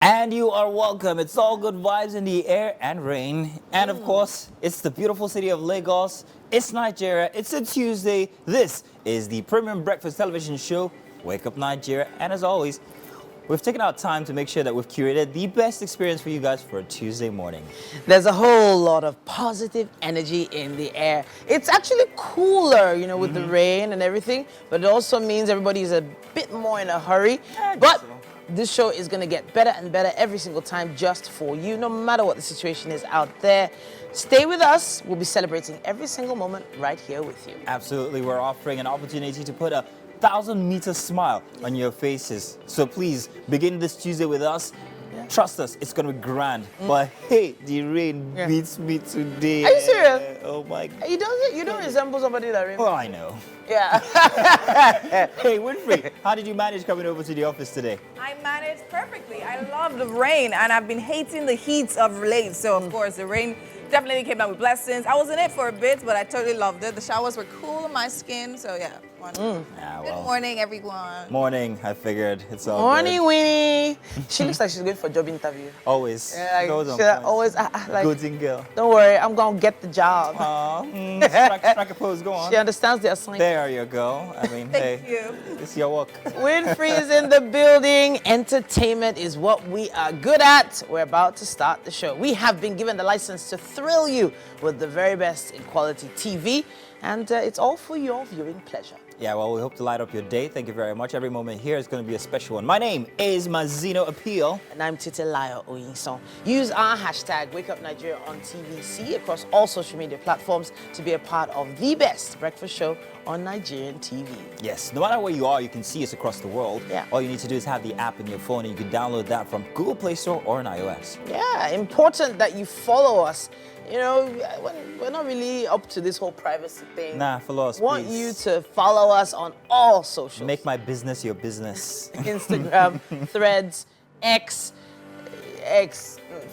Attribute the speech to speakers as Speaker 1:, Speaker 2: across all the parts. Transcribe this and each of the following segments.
Speaker 1: And you are welcome. It's all good vibes in the air and rain. And of course, it's the beautiful city of Lagos. It's Nigeria. It's a Tuesday. This is the premium breakfast television show, Wake Up Nigeria. And as always, we've taken our time to make sure that we've curated the best experience for you guys for a Tuesday morning.
Speaker 2: There's a whole lot of positive energy in the air. It's actually cooler, with the rain and everything, but it also means everybody's a bit more in a hurry. But this show is going to get better and better every single time just for you, no matter what the situation is out there. Stay with us. We'll be celebrating every single moment right here with you.
Speaker 1: Absolutely. We're offering an opportunity to put a 1,000-meter smile on your faces. So please begin this Tuesday with us. Trust us, it's gonna be grand. But hey, the rain beats me today.
Speaker 2: Are you serious?
Speaker 1: Oh my God.
Speaker 2: You don't resemble somebody that rain.
Speaker 1: Oh, I know.
Speaker 2: Yeah.
Speaker 1: Hey, Winfrey, how did you manage coming over to the office today?
Speaker 3: I managed perfectly. I love the rain, and I've been hating the heat of late. So, of course, the rain definitely came down with blessings. I was in it for a bit, but I totally loved it. The showers were cool on my skin, so yeah. Good morning, everyone.
Speaker 1: Morning, I figured. It's all
Speaker 2: Morning,
Speaker 1: good.
Speaker 2: Winnie. She looks like she's going for a job interview.
Speaker 1: Always.
Speaker 2: Yeah,
Speaker 1: Goes
Speaker 2: always like,
Speaker 1: good girl.
Speaker 2: don't worry, I'm going to get the job.
Speaker 1: Strike a pose, go on.
Speaker 2: She understands the assignment.
Speaker 1: There you go. I mean,
Speaker 3: Thank
Speaker 1: hey,
Speaker 3: you.
Speaker 1: it's your work.
Speaker 2: Winfrey is in the building. Entertainment is what we are good at. We're about to start the show. We have been given the license to thrill you with the very best in quality TV, and it's all for your viewing pleasure.
Speaker 1: Yeah, well, we hope to light up your day. Thank you very much. Every moment here is going to be a special one. My name is Mazino Appeal.
Speaker 2: And I'm Titilayo Oyinson. Use our hashtag WakeupNigeria on TVC across all social media platforms to be a part of the best breakfast show on Nigerian TV.
Speaker 1: Yes, no matter where you are, you can see us across the world.
Speaker 2: Yeah.
Speaker 1: All you need to do is have the app in your phone, and you can download that from Google Play Store or on iOS.
Speaker 2: Yeah, important that you follow us. We're not really up to this whole privacy thing.
Speaker 1: Nah, follow us,
Speaker 2: Want
Speaker 1: please.
Speaker 2: you to follow us on all socials.
Speaker 1: Make my business your business.
Speaker 2: Instagram, Threads, X,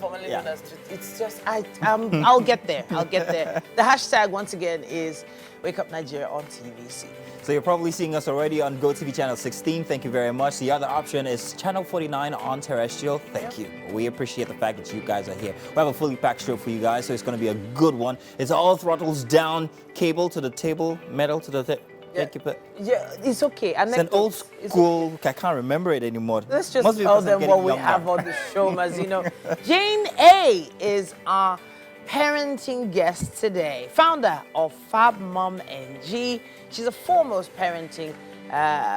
Speaker 2: formerly known as Twitter. It's just, I'll get there. I'll get there. The hashtag, once again, is Wake Up Nigeria on TVC.
Speaker 1: So you're probably seeing us already on GOTV channel 16. Thank you very much. The other option is channel 49 on terrestrial. Thank you. We appreciate the fact that you guys are here. We have a fully packed show for you guys, so it's going to be a good one. It's all throttles down, cable to the table, metal to the
Speaker 2: Yeah, it's okay.
Speaker 1: It's an old school. I can't remember it anymore.
Speaker 2: Let's just
Speaker 1: Must be
Speaker 2: tell
Speaker 1: because I'm
Speaker 2: them what
Speaker 1: getting
Speaker 2: we
Speaker 1: younger.
Speaker 2: have on the show, Mazino. Jane A is our parenting guest today, founder of Fab Mom NG. She's a foremost parenting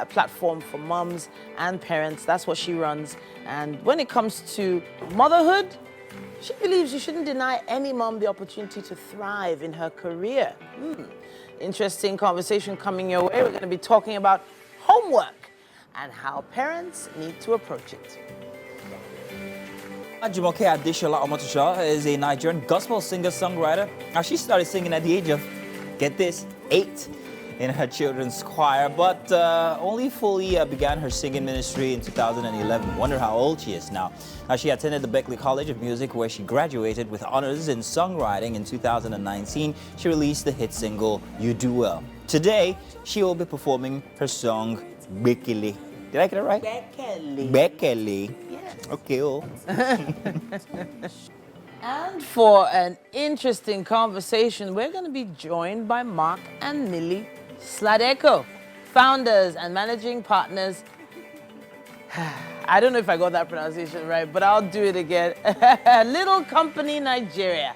Speaker 2: platform for moms and parents. That's what she runs. And when it comes to motherhood, she believes you shouldn't deny any mom the opportunity to thrive in her career. Interesting conversation coming your way. We're going to be talking about homework and how parents need to approach it.
Speaker 1: Jumoke Adeshola Omotusha is a Nigerian gospel singer-songwriter. Now, she started singing at the age of, get this, 8 in her children's choir, but only fully began her singing ministry in 2011. Wonder how old she is now. Now, she attended the Berklee College of Music, where she graduated with honors in songwriting. In 2019, she released the hit single, You Do Well. Today, she will be performing her song, Bekele. Did I get it right?
Speaker 2: Bekele.
Speaker 1: Bekele.
Speaker 2: Yes.
Speaker 1: Okay, oh.
Speaker 2: And for an interesting conversation, we're going to be joined by Mark and Millie Sladeko, founders and managing partners. I don't know if I got that pronunciation right, but I'll do it again. Little Company Nigeria.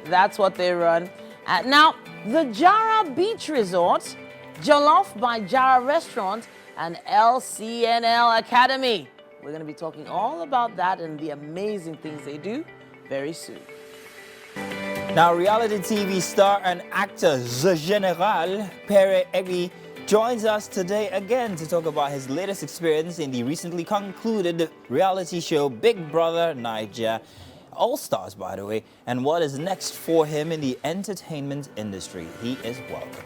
Speaker 2: That's what they run. Now, the Jara Beach Resort, Jollof by Jara Restaurant, and LCNL Academy. We're going to be talking all about that and the amazing things they do very soon.
Speaker 1: Now, reality TV star and actor The General, Pere Eggy, joins us today again to talk about his latest experience in the recently concluded reality show Big Brother Naija. All stars, by the way, and what is next for him in the entertainment industry. He is welcome.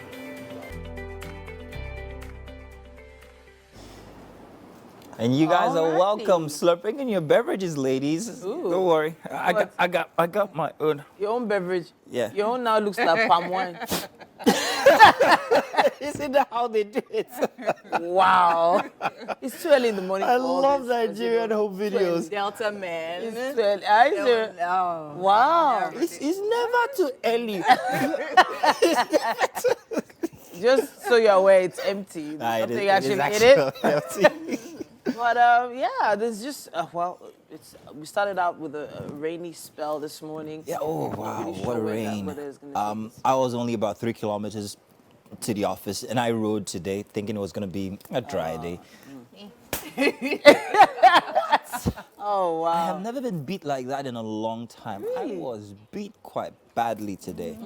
Speaker 1: And you guys are welcome. Slurping in your beverages, ladies.
Speaker 2: Ooh.
Speaker 1: Don't worry. I got my own.
Speaker 2: Your own beverage.
Speaker 1: Yeah.
Speaker 2: Your own now looks like palm wine.
Speaker 1: Isn't that how they do it?
Speaker 2: Wow. It's too early in the morning.
Speaker 1: I
Speaker 2: for all
Speaker 1: love
Speaker 2: this,
Speaker 1: Nigerian home videos.
Speaker 3: Delta man.
Speaker 2: It's too early. Are you serious?
Speaker 3: No.
Speaker 2: Wow.
Speaker 1: It's never too early.
Speaker 2: Just so you're aware, it's empty.
Speaker 1: Nah,
Speaker 2: Something
Speaker 1: it is
Speaker 2: actually in it.
Speaker 1: empty.
Speaker 2: But yeah, there's just we started out with a rainy spell this morning.
Speaker 1: Yeah. Oh wow,
Speaker 2: Really sure
Speaker 1: what a
Speaker 2: where that
Speaker 1: rain.
Speaker 2: weather is gonna take us.
Speaker 1: I was only about 3 kilometers to the office, and I rode today, thinking it was gonna be a dry day.
Speaker 2: Oh
Speaker 1: I
Speaker 2: wow.
Speaker 1: have never been beat like that in a long time. I was beat quite badly today,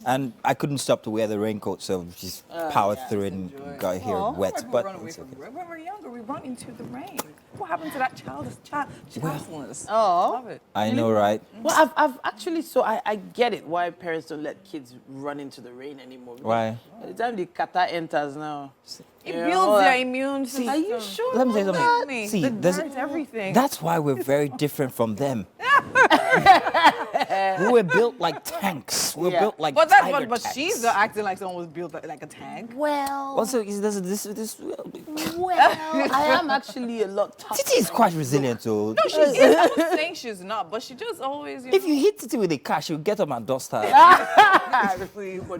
Speaker 1: and I couldn't stop to wear the raincoat, so just powered through it and got here wet.
Speaker 3: People
Speaker 1: But
Speaker 3: run away
Speaker 1: it's
Speaker 3: from
Speaker 1: okay.
Speaker 3: the rain. When we were younger, we run into the rain. What happened to that childlessness?
Speaker 2: Oh.
Speaker 3: Love it.
Speaker 1: I know, right?
Speaker 2: Well, I've actually, so I get it why parents don't let kids run into the rain anymore.
Speaker 1: Why?
Speaker 2: By the time the kata enters now.
Speaker 3: It
Speaker 2: you know,
Speaker 3: builds their immune system.
Speaker 2: Are you sure?
Speaker 1: Let me tell you
Speaker 2: about
Speaker 1: something.
Speaker 2: that?
Speaker 1: See,
Speaker 3: The
Speaker 1: there's-
Speaker 3: nerds, everything.
Speaker 1: That's why we're very different from them. We were built like tanks. We're
Speaker 2: Yeah.
Speaker 1: built like
Speaker 3: but
Speaker 1: tiger
Speaker 3: but
Speaker 1: tanks.
Speaker 3: she's not acting like someone was built like a tank.
Speaker 2: Well,
Speaker 1: Also, this
Speaker 2: I am actually a lot tougher.
Speaker 1: Titi is quite resilient, too.
Speaker 3: No, she is. I'm not saying she's not, but she just always.
Speaker 1: If you hit Titi with a car, she'll get up and dust her.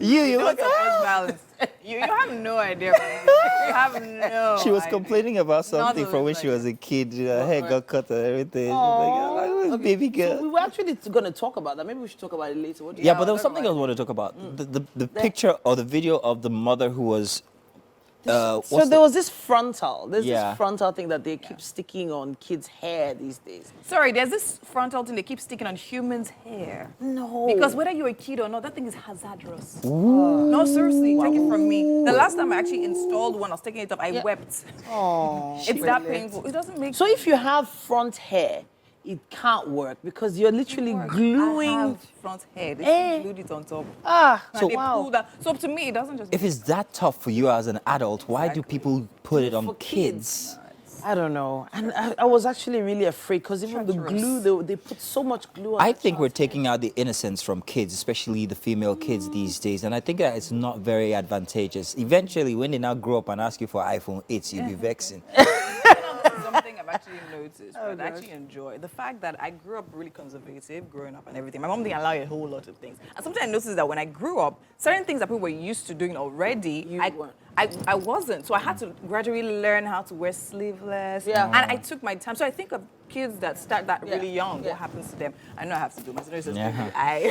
Speaker 3: you
Speaker 1: like,
Speaker 3: know, balance. You have no idea. You have no.
Speaker 1: She was
Speaker 3: idea.
Speaker 1: complaining about something
Speaker 3: Not
Speaker 1: from when
Speaker 3: like-
Speaker 1: she was a kid. Her hair got cut and everything. She's like, oh, baby girl.
Speaker 2: So we were actually going to talk about that. Maybe we should talk about it later. What do you
Speaker 1: Yeah,
Speaker 2: think?
Speaker 1: but there was something else I want to talk about. The picture or the video of the mother who was.
Speaker 2: So there was this frontal. There's
Speaker 1: Yeah.
Speaker 2: this frontal thing that they keep sticking on kids' hair these days.
Speaker 3: Sorry, there's this frontal thing they keep sticking on humans' hair.
Speaker 2: No.
Speaker 3: Because whether you're a kid or not, that thing is hazardous. No, seriously, take it from me. The last time I actually installed one, I was taking it up, I wept.
Speaker 2: Oh,
Speaker 3: It's that painful. It doesn't make
Speaker 2: So if you have front hair, it can't work because you're literally gluing.
Speaker 3: I have front hair. They
Speaker 2: Eh.
Speaker 3: glued it on top.
Speaker 2: So
Speaker 3: And they pull that. So to me, it doesn't just.
Speaker 1: If it's that tough for you as an adult, why do people put it on
Speaker 2: For
Speaker 1: kids?
Speaker 2: I don't know. And I was actually really afraid because even the glue, they put so much glue on
Speaker 1: I
Speaker 2: the
Speaker 1: think we're
Speaker 2: child's
Speaker 1: taking out the innocence from kids, especially the female kids these days, and I think that it's not very advantageous. Eventually, when they now grow up and ask you for iPhone 8, you'll be vexing.
Speaker 3: Something I've actually noticed, but I actually enjoy the fact that I grew up really conservative growing up and everything. My mom didn't allow a whole lot of things. And sometimes I noticed that when I grew up, certain things that people were used to doing already, I wasn't. So I had to gradually learn how to wear sleeveless.
Speaker 2: Yeah.
Speaker 3: And I took my time. So I think of kids that start that really young, what happens to them? I know I have to do my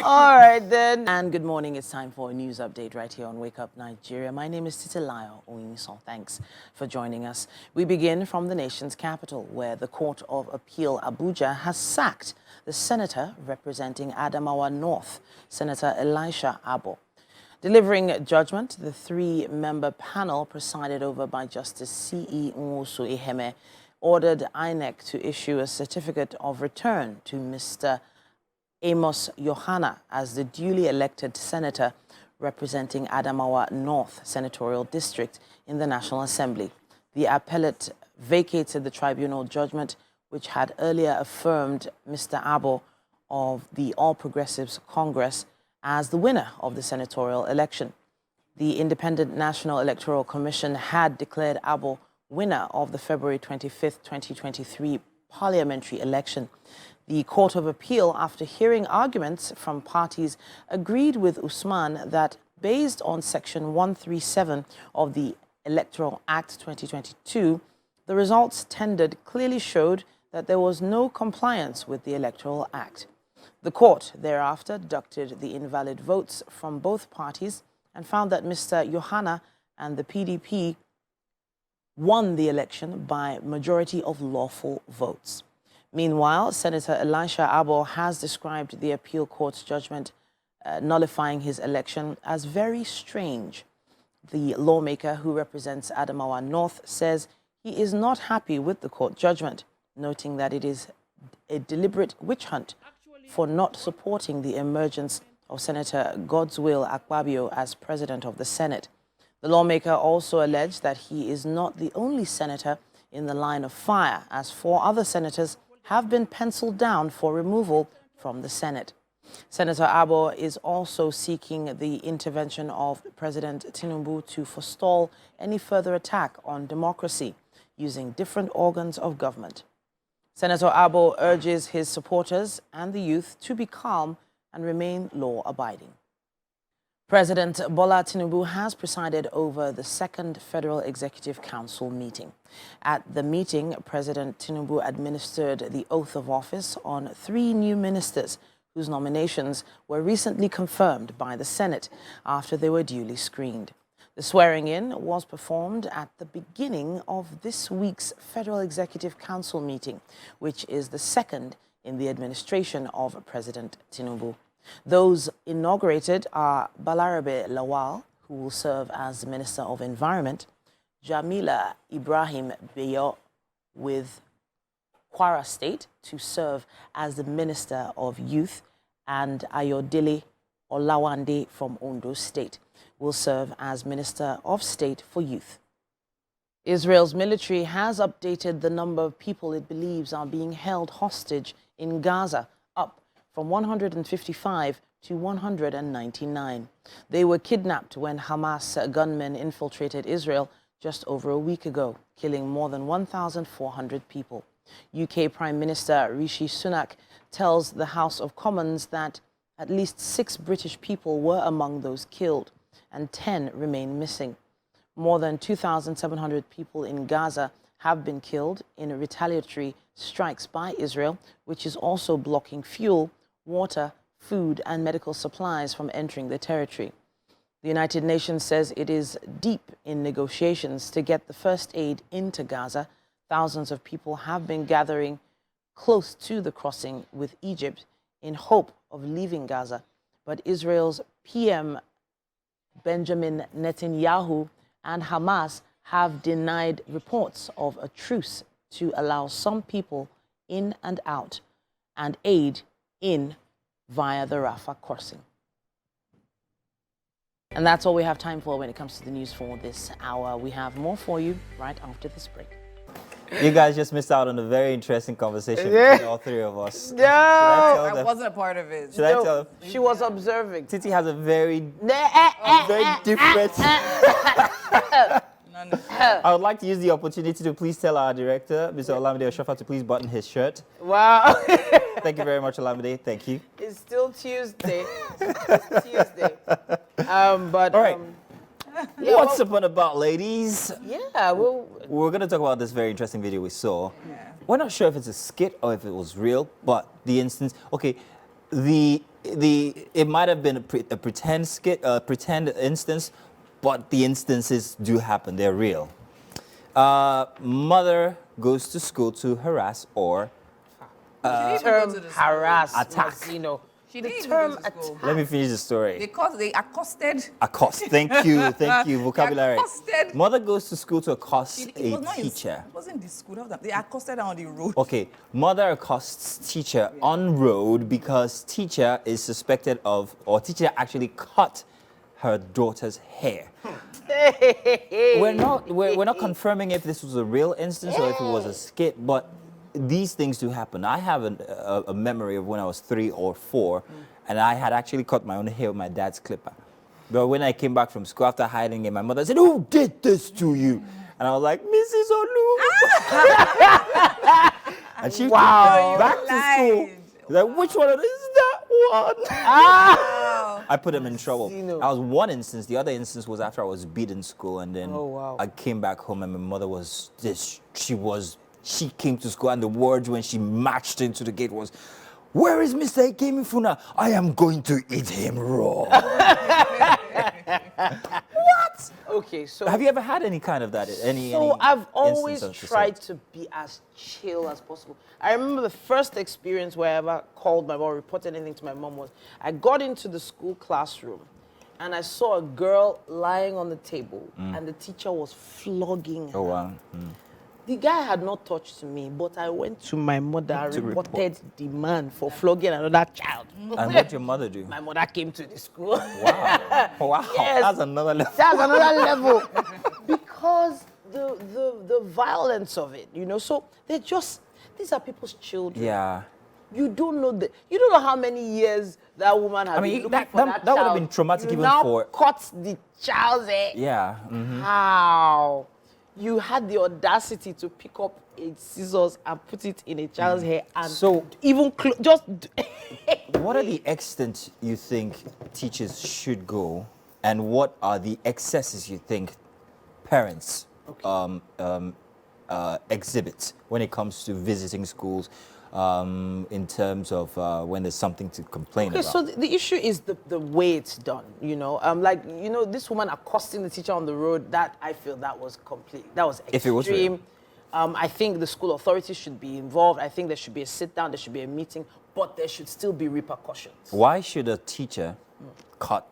Speaker 2: All right then. And good morning. It's time for a news update right here on Wake Up Nigeria. My name is Titilayo Oyinson. Thanks for joining us. We begin from the nation's capital, where the Court of Appeal Abuja has sacked the senator representing Adamawa North, Senator Elisha Abo. Delivering judgment, the three-member panel presided over by Justice C.E. Nwosu Iheme ordered INEC to issue a certificate of return to Mr. Amos Yohana as the duly elected senator representing Adamawa North Senatorial District in the National Assembly. The appellate vacated the tribunal judgment, which had earlier affirmed Mr. Abo of the All Progressives Congress as the winner of the senatorial election. The Independent National Electoral Commission had declared Abo winner of the February 25th, 2023 parliamentary election. The Court of Appeal, after hearing arguments from parties, agreed with Usman that based on Section 137 of the Electoral Act 2022, the results tendered clearly showed that there was no compliance with the Electoral Act. The court thereafter deducted the invalid votes from both parties and found that Mr. Yohana and the PDP won the election by majority of lawful votes. Meanwhile, Senator Elisha Abo has described the appeal court's judgment nullifying his election as very strange. The lawmaker who represents Adamawa North says he is not happy with the court judgment, noting that it is a deliberate witch hunt for not supporting the emergence of Senator Godswill Akpabio as president of the Senate. The lawmaker also alleged that he is not the only senator in the line of fire, as 4 other senators have been penciled down for removal from the Senate. Senator Abo is also seeking the intervention of President Tinubu to forestall any further attack on democracy using different organs of government. Senator Abo urges his supporters and the youth to be calm and remain law-abiding. President Bola Tinubu has presided over the second Federal Executive Council meeting. At the meeting, President Tinubu administered the oath of office on 3 new ministers whose nominations were recently confirmed by the Senate after they were duly screened. The swearing-in was performed at the beginning of this week's Federal Executive Council meeting, which is the second in the administration of President Tinubu. Those inaugurated are Balarabe Lawal, who will serve as Minister of Environment, Jamila Ibrahim Beyo with Kwara State to serve as the Minister of Youth, and Ayodele Olawande from Ondo State will serve as Minister of State for Youth. Israel's military has updated the number of people it believes are being held hostage in Gaza, up from 155 to 199. They were kidnapped when Hamas gunmen infiltrated Israel just over a week ago, killing more than 1,400 people. UK Prime Minister Rishi Sunak tells the House of Commons that at least 6 British people were among those killed and 10 remain missing. More than 2,700 people in Gaza have been killed in retaliatory strikes by Israel, which is also blocking fuel, water, food and medical supplies from entering the territory. The United Nations says it is deep in negotiations to get the first aid into Gaza. Thousands of people have been gathering close to the crossing with Egypt in hope of leaving Gaza. But Israel's PM Benjamin Netanyahu and Hamas have denied reports of a truce to allow some people in and out and aid in via the Rafah crossing. And that's all we have time for when it comes to the news for this hour. We have more for you right after this break.
Speaker 1: You guys just missed out on a very interesting conversation between all 3 of us.
Speaker 2: No!
Speaker 3: I wasn't a part of it.
Speaker 1: Should I tell them?
Speaker 2: She was observing.
Speaker 1: Titi has a very different... I would like to use the opportunity to please tell our director, Mr. Olamide Oshofa, to please button his shirt.
Speaker 2: Wow.
Speaker 1: Thank you very much, Olamide. Thank you.
Speaker 2: It's still Tuesday. It's Tuesday. But
Speaker 1: all right.
Speaker 2: Yeah,
Speaker 1: What's up and about, ladies?
Speaker 2: Yeah,
Speaker 1: We're going to talk about this very interesting video we saw.
Speaker 3: Yeah.
Speaker 1: We're not sure if it's a skit or if it was real, but the instance, okay, it might have been a pretend skit, a pretend instance, but the instances do happen. They're real. Mother goes to school to harass or
Speaker 2: harass,
Speaker 1: attack.
Speaker 3: She
Speaker 2: The
Speaker 3: didn't even
Speaker 2: term
Speaker 3: go to school.
Speaker 1: Let me finish the story.
Speaker 3: They accosted.
Speaker 1: Accost. Thank you. Vocabulary.
Speaker 3: accosted.
Speaker 1: Mother goes to school to accost
Speaker 3: It
Speaker 1: a
Speaker 3: was not
Speaker 1: teacher.
Speaker 3: It wasn't the school. They accosted her on the road.
Speaker 1: Okay, mother accosts teacher on road because teacher is suspected of, or teacher actually cut her daughter's hair. We're not confirming if this was a real instance or if it was a skit, but these things do happen. I have a memory of when I was 3 or 4, and I had actually cut my own hair with my dad's clipper. But when I came back from school after hiding it, my mother said, "Who did this to you?" And I was like, "Mrs. Olu." And she took me back to school. Like, which one of these is that one? I put him in trouble. That was one instance. The other instance was after I was beat in school, and then I came back home, and my mother was this. She came to school, and the words when she marched into the gate was, "Where is Mr. Ikemifuna? I am going to eat him raw." What?
Speaker 2: Okay, so
Speaker 1: have you ever had any kind of that?
Speaker 2: I've always tried to be as chill as possible. I remember the first experience where I ever called my mom, reported anything to my mom was I got into the school classroom and I saw a girl lying on the table and the teacher was flogging her.
Speaker 1: Oh, wow.
Speaker 2: The guy had not touched me, but I went to my mother and reported the man for flogging another child.
Speaker 1: And what did your mother do?
Speaker 2: My mother came to the school.
Speaker 1: Wow.
Speaker 2: Yes.
Speaker 1: That's another level.
Speaker 2: That's another level. Because the violence of it, So these are people's children.
Speaker 1: Yeah.
Speaker 2: You don't know how many years that woman has
Speaker 1: I mean,
Speaker 2: been looking
Speaker 1: that-
Speaker 2: for
Speaker 1: that-
Speaker 2: that
Speaker 1: that would have
Speaker 2: child.
Speaker 1: been traumatic
Speaker 2: You
Speaker 1: even
Speaker 2: now
Speaker 1: for-
Speaker 2: cut the child's hair.
Speaker 1: Yeah.
Speaker 2: How? You had the audacity to pick up a scissors and put it in a child's hair and
Speaker 1: So-
Speaker 2: even just.
Speaker 1: What are the extent you think teachers should go, and what are the excesses you think parents exhibit when it comes to visiting schools, in terms of when there's something to complain
Speaker 2: Okay,
Speaker 1: about?
Speaker 2: so the issue is the way it's done, like, this woman accosting the teacher on the road, that I feel that was extreme.
Speaker 1: If it was real.
Speaker 2: I think the school authorities should be involved. I think there should be a sit down, there should be a meeting, but there should still be repercussions.
Speaker 1: Why should a teacher cut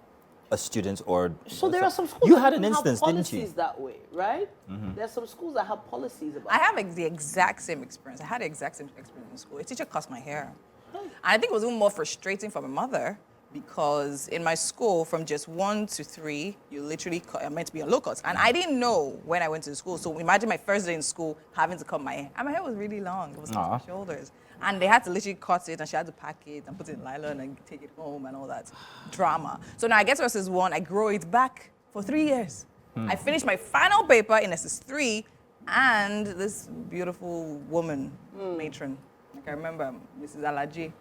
Speaker 1: a student or...
Speaker 2: So there are some schools
Speaker 1: You
Speaker 2: that
Speaker 1: had an
Speaker 2: don't have
Speaker 1: instance, didn't
Speaker 2: policies
Speaker 1: you?
Speaker 2: that way, right? There's some schools that have policies about
Speaker 3: I have the exact same experience. I had the exact same experience in school. A teacher cut my hair. And I think it was even more frustrating for my mother because in my school, from just 1 to 3, you literally are meant to be on low cuts. And I didn't know when I went to school. So imagine my first day in school having to cut my hair. And my hair was really long. It was to my shoulders. And they had to literally cut it, and she had to pack it and put it in nylon and take it home and all that drama. So now I get to SS1, I grow it back for 3 years. I finished my final paper in SS3, and this beautiful woman, matron, like I remember, Mrs. Alaji,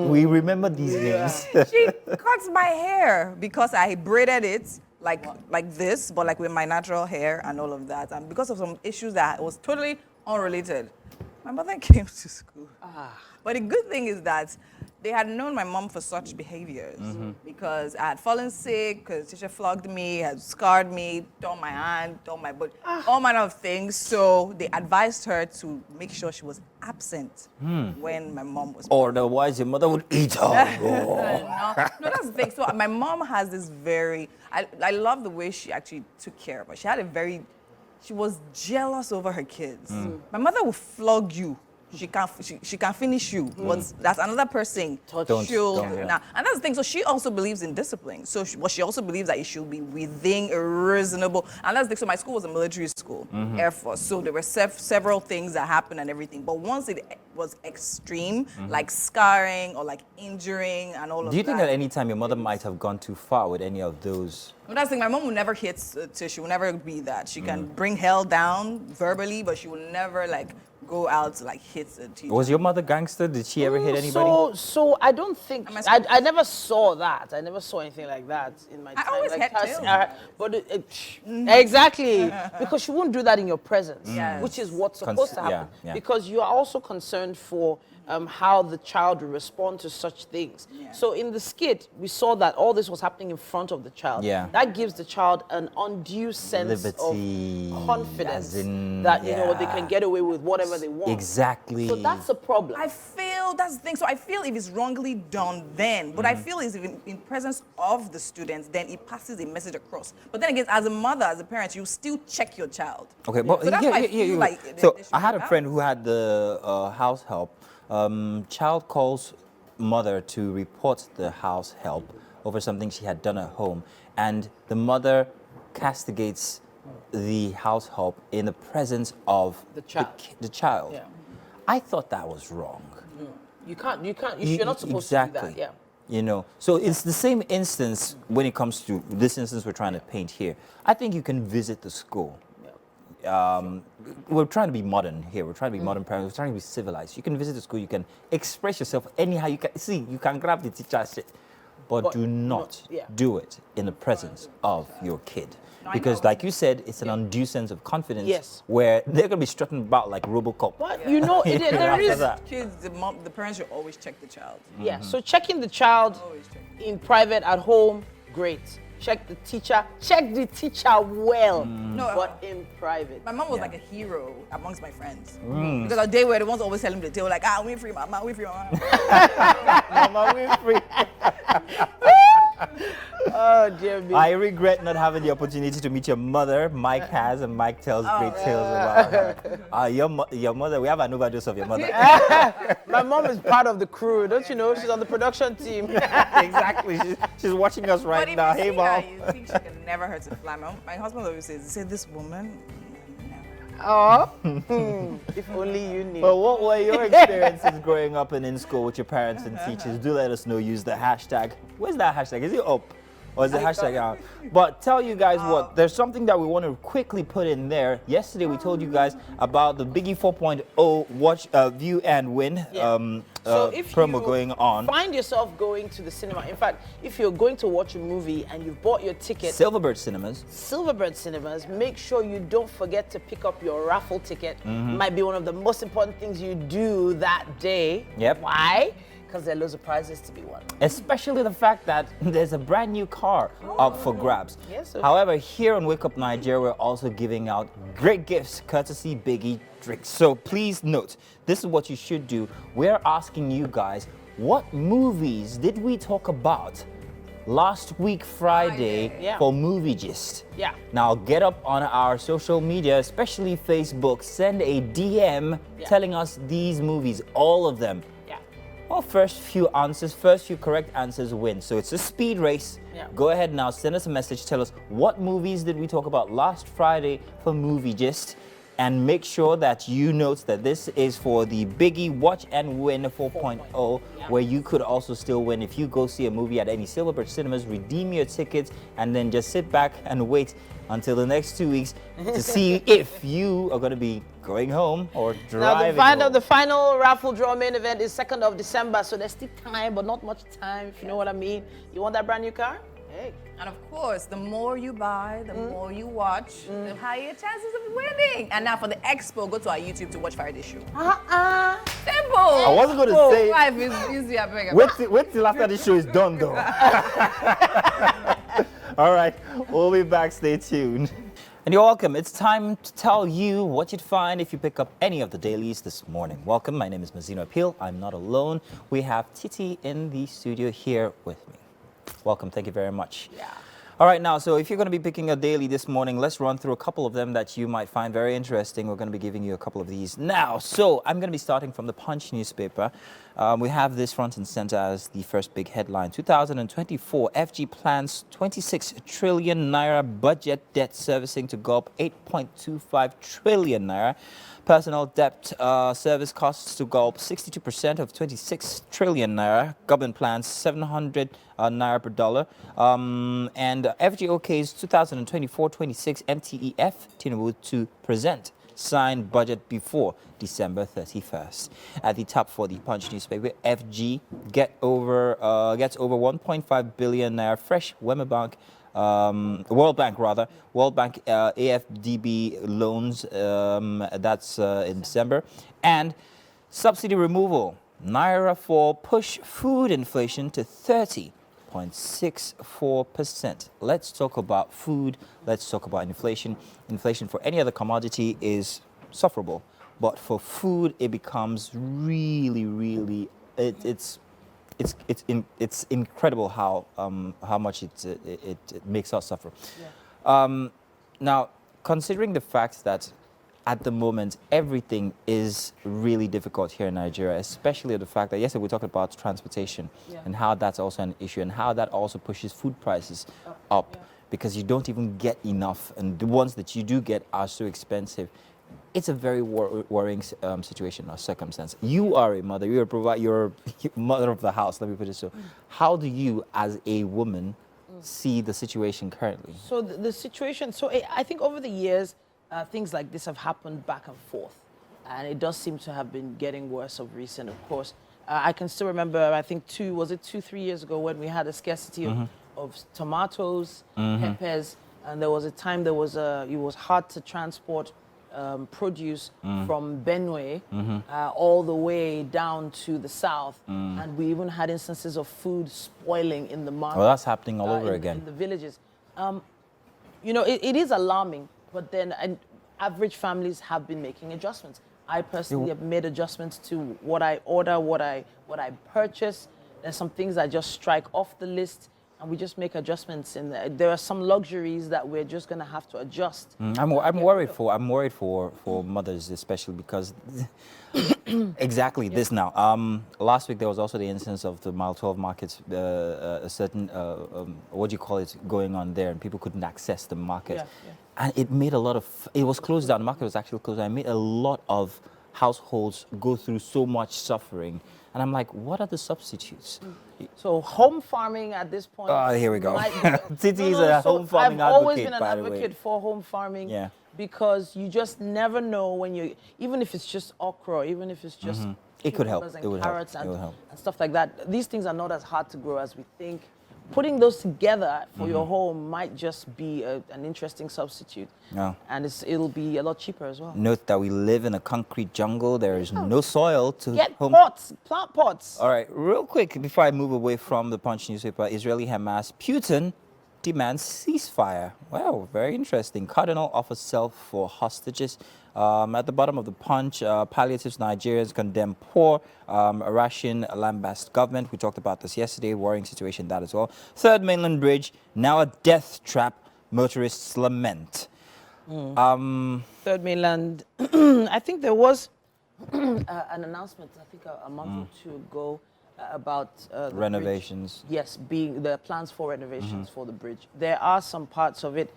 Speaker 1: We remember these names.
Speaker 3: she cuts my hair because I braided it like this, but like with my natural hair and all of that. And because of some issues that was totally unrelated, my mother came to school. But the good thing is that they had known my mom for such behaviors because I had fallen sick, because the teacher flogged me, had scarred me, torn my hand, torn my body, all manner of things. So they advised her to make sure she was absent when my mom was
Speaker 1: Or otherwise your mother would eat her.
Speaker 3: no, that's the thing. So my mom has this I love the way she actually took care of her. She was jealous over her kids. My mother will flog you. She can finish you. But that's another person.
Speaker 1: Don't, yeah.
Speaker 3: Nah. And that's the thing. So she also believes in discipline. So she also believes that it should be within a reasonable. And that's the thing. So my school was a military school, Air Force. So there were several things that happened and everything. But once it was extreme, like scarring or like injuring and all of that.
Speaker 1: Do you think at any time your mother might have gone too far with any of those?
Speaker 3: Well, that's the thing. My mom will never hit. She will never be that. She can bring hell down verbally, but she will never go out to hit a teacher.
Speaker 1: Was your mother gangster? Did she ever hit anybody?
Speaker 2: So I don't think I never saw that. I never saw anything like that in my time.
Speaker 3: I always had tails.
Speaker 2: But exactly because she won't do that in your presence,
Speaker 3: Yes.
Speaker 2: which is what's supposed to happen.
Speaker 1: yeah.
Speaker 2: Because you are also concerned for how the child will respond to such things.
Speaker 3: Yeah.
Speaker 2: So in the skit, we saw that all this was happening in front of the child.
Speaker 1: Yeah.
Speaker 2: That gives the child an undue sense
Speaker 1: Liberty,
Speaker 2: of confidence
Speaker 1: as in,
Speaker 2: that they can get away with whatever they want.
Speaker 1: Exactly.
Speaker 2: So that's a problem.
Speaker 3: I feel that's the thing. So I feel if it's wrongly done, then, but I feel is in presence of the students, then it passes a message across. But then again, as a mother, as a parent, you still check your child.
Speaker 1: Okay, but
Speaker 3: So that's why I feel like
Speaker 1: So
Speaker 3: they should
Speaker 1: I had
Speaker 3: be
Speaker 1: a
Speaker 3: out.
Speaker 1: friend who had the house help. Child calls mother to report the house help over something she had done at home, and the mother castigates the house help in the presence of
Speaker 2: The child.
Speaker 1: The child.
Speaker 2: Yeah.
Speaker 1: I thought that was wrong.
Speaker 2: You can't. You're not supposed
Speaker 1: exactly.
Speaker 2: to do that. Yeah.
Speaker 1: You know, so it's the same instance when it comes to this instance we're trying to paint here. I think you can visit the school. We're trying to be modern here. We're trying to be modern parents. We're trying to be civilized. You can visit the school. You can express yourself anyhow. You can see. You can grab the teacher's shit, but do not do it in the presence of your kid. Because, like you said, it's an undue sense of confidence.
Speaker 2: Yes.
Speaker 1: Where they're gonna be strutting about like RoboCop.
Speaker 2: But you know, there
Speaker 1: After
Speaker 2: is.
Speaker 1: that.
Speaker 3: Kids, the parents should always check the child.
Speaker 2: Yeah. So checking the child
Speaker 3: Always check.
Speaker 2: in private at home, great. Check the teacher. Check the teacher well,
Speaker 3: No,
Speaker 2: but in private.
Speaker 3: my mom was like a hero amongst my friends. Because they were the ones always telling me, they were like, Winfrey, mama, Winfrey, mama.
Speaker 1: Mama Winfrey.
Speaker 2: Oh dear me.
Speaker 1: I regret not having the opportunity to meet your mother. Mike has, and Mike tells great tales about her. Your mother, we have an overdose of your mother.
Speaker 2: My mom is part of the crew, don't you know? She's on the production team.
Speaker 1: Exactly. She's watching us
Speaker 3: But
Speaker 1: right
Speaker 3: if
Speaker 1: now.
Speaker 3: you
Speaker 1: Hey,
Speaker 3: see
Speaker 1: mom.
Speaker 3: her, you think she can never hurt a fly. My husband always says, this woman, never.
Speaker 2: Oh, if only you knew.
Speaker 1: But what were your experiences growing up and in school with your parents and teachers? Do let us know. Use the hashtag. Where's that hashtag? Is it up? Or is the hashtag out? But tell you guys what, there's something that we want to quickly put in there. Yesterday we told you guys about the Biggie 4.0 watch, view and win
Speaker 2: So if
Speaker 1: promo
Speaker 2: you
Speaker 1: going on.
Speaker 2: find yourself going to the cinema, in fact, if you're going to watch a movie and you've bought your ticket,
Speaker 1: Silverbird Cinemas.
Speaker 2: Silverbird Cinemas, make sure you don't forget to pick up your raffle ticket. Might be one of the most important things you do that day.
Speaker 1: Yep.
Speaker 2: Why? Because there are loads of prizes to be won.
Speaker 1: Especially the fact that there's a brand new car up for grabs.
Speaker 2: Yes, sir.
Speaker 1: However, here on Wake Up Nigeria, we're also giving out great gifts courtesy Biggie Drinks. So please note, this is what you should do. We're asking you guys, what movies did we talk about last week Friday
Speaker 2: Yeah.
Speaker 1: for Movie Gist?
Speaker 2: Yeah.
Speaker 1: Now get up on our social media, especially Facebook, send a DM telling us these movies, all of them. Well, first few correct answers win. So it's a speed race.
Speaker 2: Yeah.
Speaker 1: Go ahead now, send us a message. Tell us what movies did we talk about last Friday for Movie Gist. And make sure that you note that this is for the Biggie Watch and Win 4.0, where you could also still win if you go see a movie at any Silverbird Cinemas, redeem your tickets, and then just sit back and wait until the next 2 weeks to see if you are going to be going home or driving
Speaker 2: Now,
Speaker 1: home.
Speaker 2: the final raffle draw main event is 2nd of December, so there's still time, but not much time, if you know what I mean. You want that brand new car? Hey.
Speaker 3: And of course, the more you buy, the more you watch, the higher chances of winning. And now for the expo, go to our YouTube to watch Friday's show. Simple.
Speaker 1: I wasn't going to say.
Speaker 3: Life is easier.
Speaker 1: Wait till after the show is done, though. All right, we'll be back. Stay tuned. And you're welcome. It's time to tell you what you'd find if you pick up any of the dailies this morning. Welcome. My name is Mazino Appeal. I'm not alone. We have Titi in the studio here with me. Welcome. Thank you very much.
Speaker 2: Yeah.
Speaker 1: All right, now, so if you're going to be picking a daily this morning, let's run through a couple of them that you might find very interesting. We're going to be giving you a couple of these now. So I'm going to be starting from the Punch newspaper. We have this front and center as the first big headline. 2024, FG plans 26 trillion naira budget debt servicing to go up 8.25 trillion naira. Personal debt service costs to go up 62% of 26 trillion naira. Government plans 700 naira per dollar. And FGOK's 2024-26 MTEF Tinubu to present signed budget before December 31st. At the top for the Punch newspaper, FG gets over 1.5 billion naira fresh World Bank AFDB loans, that's in December. And subsidy removal, Naira for push food inflation to 30.64%. Let's talk about food. Let's talk about inflation. Inflation for any other commodity is sufferable, but for food, it becomes really, it's incredible how much it makes us suffer. Yeah. Now, considering the fact that at the moment everything is really difficult here in Nigeria, especially the fact that yesterday we talked about transportation and how that's also an issue and how that also pushes food prices up because you don't even get enough, and the ones that you do get are so expensive. It's a very worrying situation or circumstance. You are a mother. You're mother of the house. Let me put it so. How do you, as a woman, see the situation currently?
Speaker 2: So the situation. So I think over the years, things like this have happened back and forth, and it does seem to have been getting worse of recent. Of course, I can still remember. I think 3 years ago when we had a scarcity of tomatoes, peppers, and there was a time it was hard to transport produce from Benue all the way down to the south, and we even had instances of food spoiling in the market.
Speaker 1: Well, that's happening all over again.
Speaker 2: In the villages. It is alarming, but then average families have been making adjustments. I personally have made adjustments to what I order, what I purchase. There's some things I just strike off the list. and we just make adjustments. And there are some luxuries that we're just going to have to adjust.
Speaker 1: I'm worried for mothers, especially because exactly this now. Last week there was also the instance of the Mile 12 markets, a certain what do you call it, going on there, and people couldn't access the market, and it made a lot of. It was closed down. The market was actually closed down. It made a lot of households go through so much suffering, and I'm like, what are the substitutes?
Speaker 2: So home farming at this point.
Speaker 1: Here we go. Titi is
Speaker 2: No,
Speaker 1: a home farming
Speaker 2: I've always
Speaker 1: advocate,
Speaker 2: been an
Speaker 1: by the way.
Speaker 2: advocate for home farming.
Speaker 1: Yeah.
Speaker 2: Because you just never know when you, even if it's just okra, even if it's just
Speaker 1: It could help.
Speaker 2: cucumbers
Speaker 1: It
Speaker 2: and
Speaker 1: would help.
Speaker 2: carrots
Speaker 1: It would help.
Speaker 2: and stuff like that. These things are not as hard to grow as we think. Putting those together for your home might just be an interesting substitute.
Speaker 1: Yeah.
Speaker 2: And it'll be a lot cheaper as well.
Speaker 1: Note that we live in a concrete jungle. There is no soil to
Speaker 2: Get
Speaker 1: home.
Speaker 2: pots, plant pots.
Speaker 1: All right, real quick before I move away from the Punch newspaper, Israeli Hamas, Putin demands ceasefire. Wow, very interesting. Cardinal offers self for hostages. At the bottom of the Punch, palliatives Nigerians condemn poor Russian land-based government. We talked about this yesterday, worrying situation that as well. Third mainland bridge, now a death trap, motorists lament.
Speaker 2: Third mainland, I think there was an announcement, I think a month or two ago, about the
Speaker 1: Renovations.
Speaker 2: bridge. Yes, being the plans for renovations for the bridge. There are some parts of it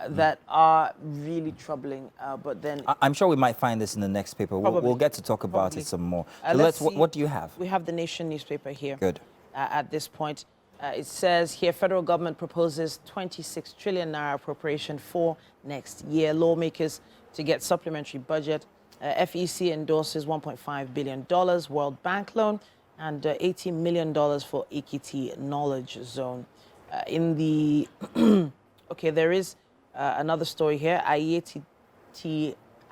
Speaker 2: that are really troubling, but then
Speaker 1: I'm sure we might find this in the next paper. We'll get to talk about it some more. So
Speaker 2: let's
Speaker 1: what do you have?
Speaker 2: we have the Nation newspaper here.
Speaker 1: Good.
Speaker 2: At this point, it says here, federal government proposes 26 trillion naira appropriation for next year. Lawmakers to get supplementary budget. FEC endorses $1.5 billion World Bank loan and $80 million for Ekiti Knowledge Zone. In the okay, there is another story here.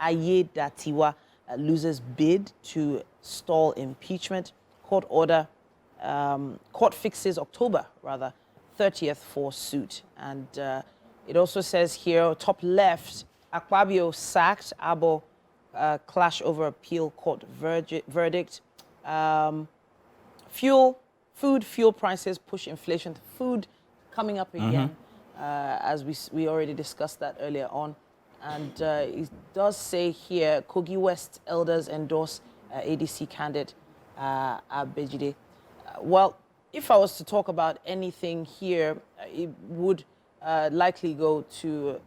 Speaker 2: Ayedatiwa loses bid to stall impeachment. Court fixes October, 30th for suit. And it also says here, top left, Akpabio sacked, Abo clash over appeal court verdict. Food fuel prices push inflation. Food coming up again, as we already discussed that earlier on. And it does say here, Kogi West elders endorse ADC candidate Abejide. Well, if I was to talk about anything here, it would likely go to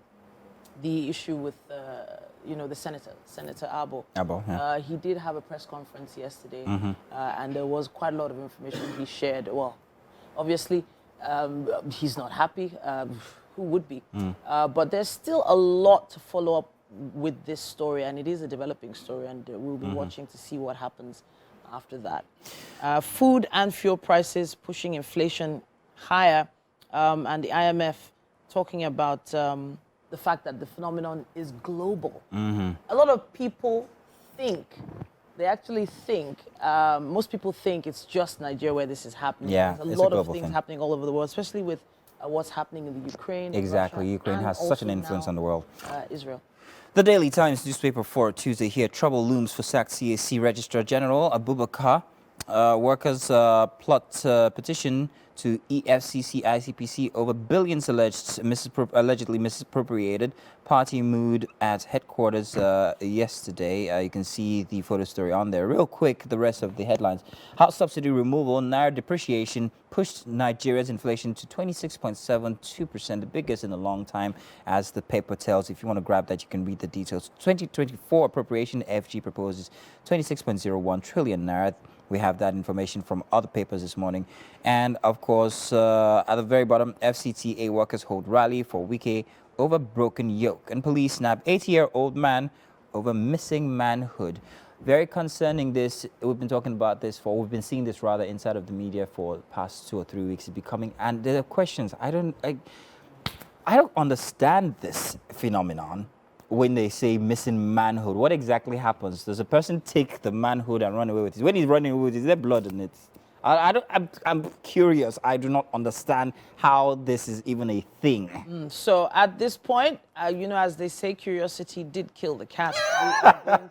Speaker 2: the issue with the Senator Abo. He did have a press conference yesterday, and there was quite a lot of information he shared. Well, obviously, he's not happy. Who would be? But there's still a lot to follow up with this story, and it is a developing story, and we'll be watching to see what happens after that. Food and fuel prices pushing inflation higher, and the IMF talking about the fact that the phenomenon is global. A lot of people think, most people think it's just Nigeria where this is happening.
Speaker 1: Yeah,
Speaker 2: There's
Speaker 1: it's
Speaker 2: a
Speaker 1: a
Speaker 2: lot of
Speaker 1: global
Speaker 2: things
Speaker 1: thing.
Speaker 2: happening all over the world, especially with what's happening in the Ukraine.
Speaker 1: Exactly,
Speaker 2: Russia,
Speaker 1: Ukraine
Speaker 2: and
Speaker 1: has such
Speaker 2: also
Speaker 1: an influence
Speaker 2: now,
Speaker 1: on the world.
Speaker 2: Israel.
Speaker 1: The Daily Times newspaper for Tuesday here. Trouble looms for sacked CAC Registrar General Abubakar. Workers plot petition to EFCC ICPC over billions allegedly misappropriated. Party mood at headquarters yesterday. You can see the photo story on there. Real quick, the rest of the headlines. House subsidy removal, naira depreciation pushed Nigeria's inflation to 26.72%, the biggest in a long time, as the paper tells. If you want to grab that, you can read the details. 2024 appropriation, FG proposes 26.01 trillion naira. We have that information from other papers this morning. And, of course, at the very bottom, FCTA workers hold rally for Wike over broken yoke. And police snap 80-year-old man over missing manhood. Very concerning this. We've been talking about this we've been seeing this rather inside of the media for the past 2 or 3 weeks. It's becoming, and there are questions. I don't understand this phenomenon. When they say missing manhood, what exactly happens? Does a person take the manhood and run away with it? When he's running away with it, is there blood in it? I'm curious. I do not understand how this is even a thing.
Speaker 2: So at this point, you know, as they say, curiosity did kill the cat. We are going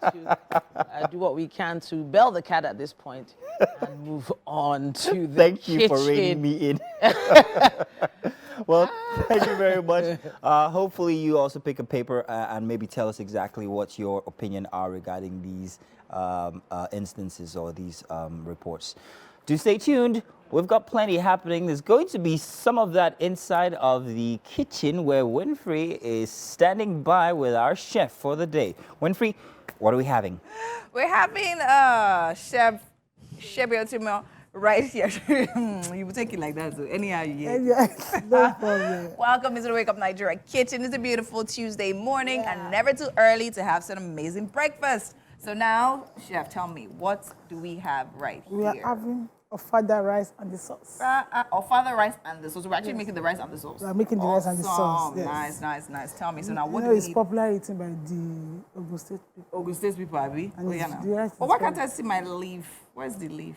Speaker 2: to do what we can to bail the cat at this point and move on to the
Speaker 1: Thank you for
Speaker 2: kitchen.
Speaker 1: reining me in. Well, thank you very much. Hopefully you also pick a paper and maybe tell us exactly what your opinion are regarding these instances or these reports. Do stay tuned. We've got plenty happening. There's going to be some of that inside of the kitchen where Winfrey is standing by with our chef for the day. Winfrey, what are we having?
Speaker 3: We're having Chef Shebiotimo right here. You will take it like that, so anyhow you get.
Speaker 4: Yes, no problem.
Speaker 3: Welcome to the Wake Up Nigeria kitchen. It's a beautiful Tuesday morning and never too early to have some amazing breakfast. So now, Chef, tell me, what do we have right
Speaker 4: We
Speaker 3: here?
Speaker 4: are having ofada rice and the sauce.
Speaker 3: Ofada rice and the sauce. We're actually making the rice and the sauce.
Speaker 4: We are making the rice and the sauce. Yes.
Speaker 3: Nice, nice, nice. Tell me, so now what
Speaker 4: You
Speaker 3: do
Speaker 4: know,
Speaker 3: we
Speaker 4: it's
Speaker 3: need?
Speaker 4: popular eating by the Ogun State people.
Speaker 3: Ogun State people, Abi?
Speaker 4: And
Speaker 3: Oh,
Speaker 4: it's-
Speaker 3: yeah,
Speaker 4: the
Speaker 3: now.
Speaker 4: rice
Speaker 3: But
Speaker 4: is
Speaker 3: why can't
Speaker 4: very-
Speaker 3: I see my leaf? Where's the leaf?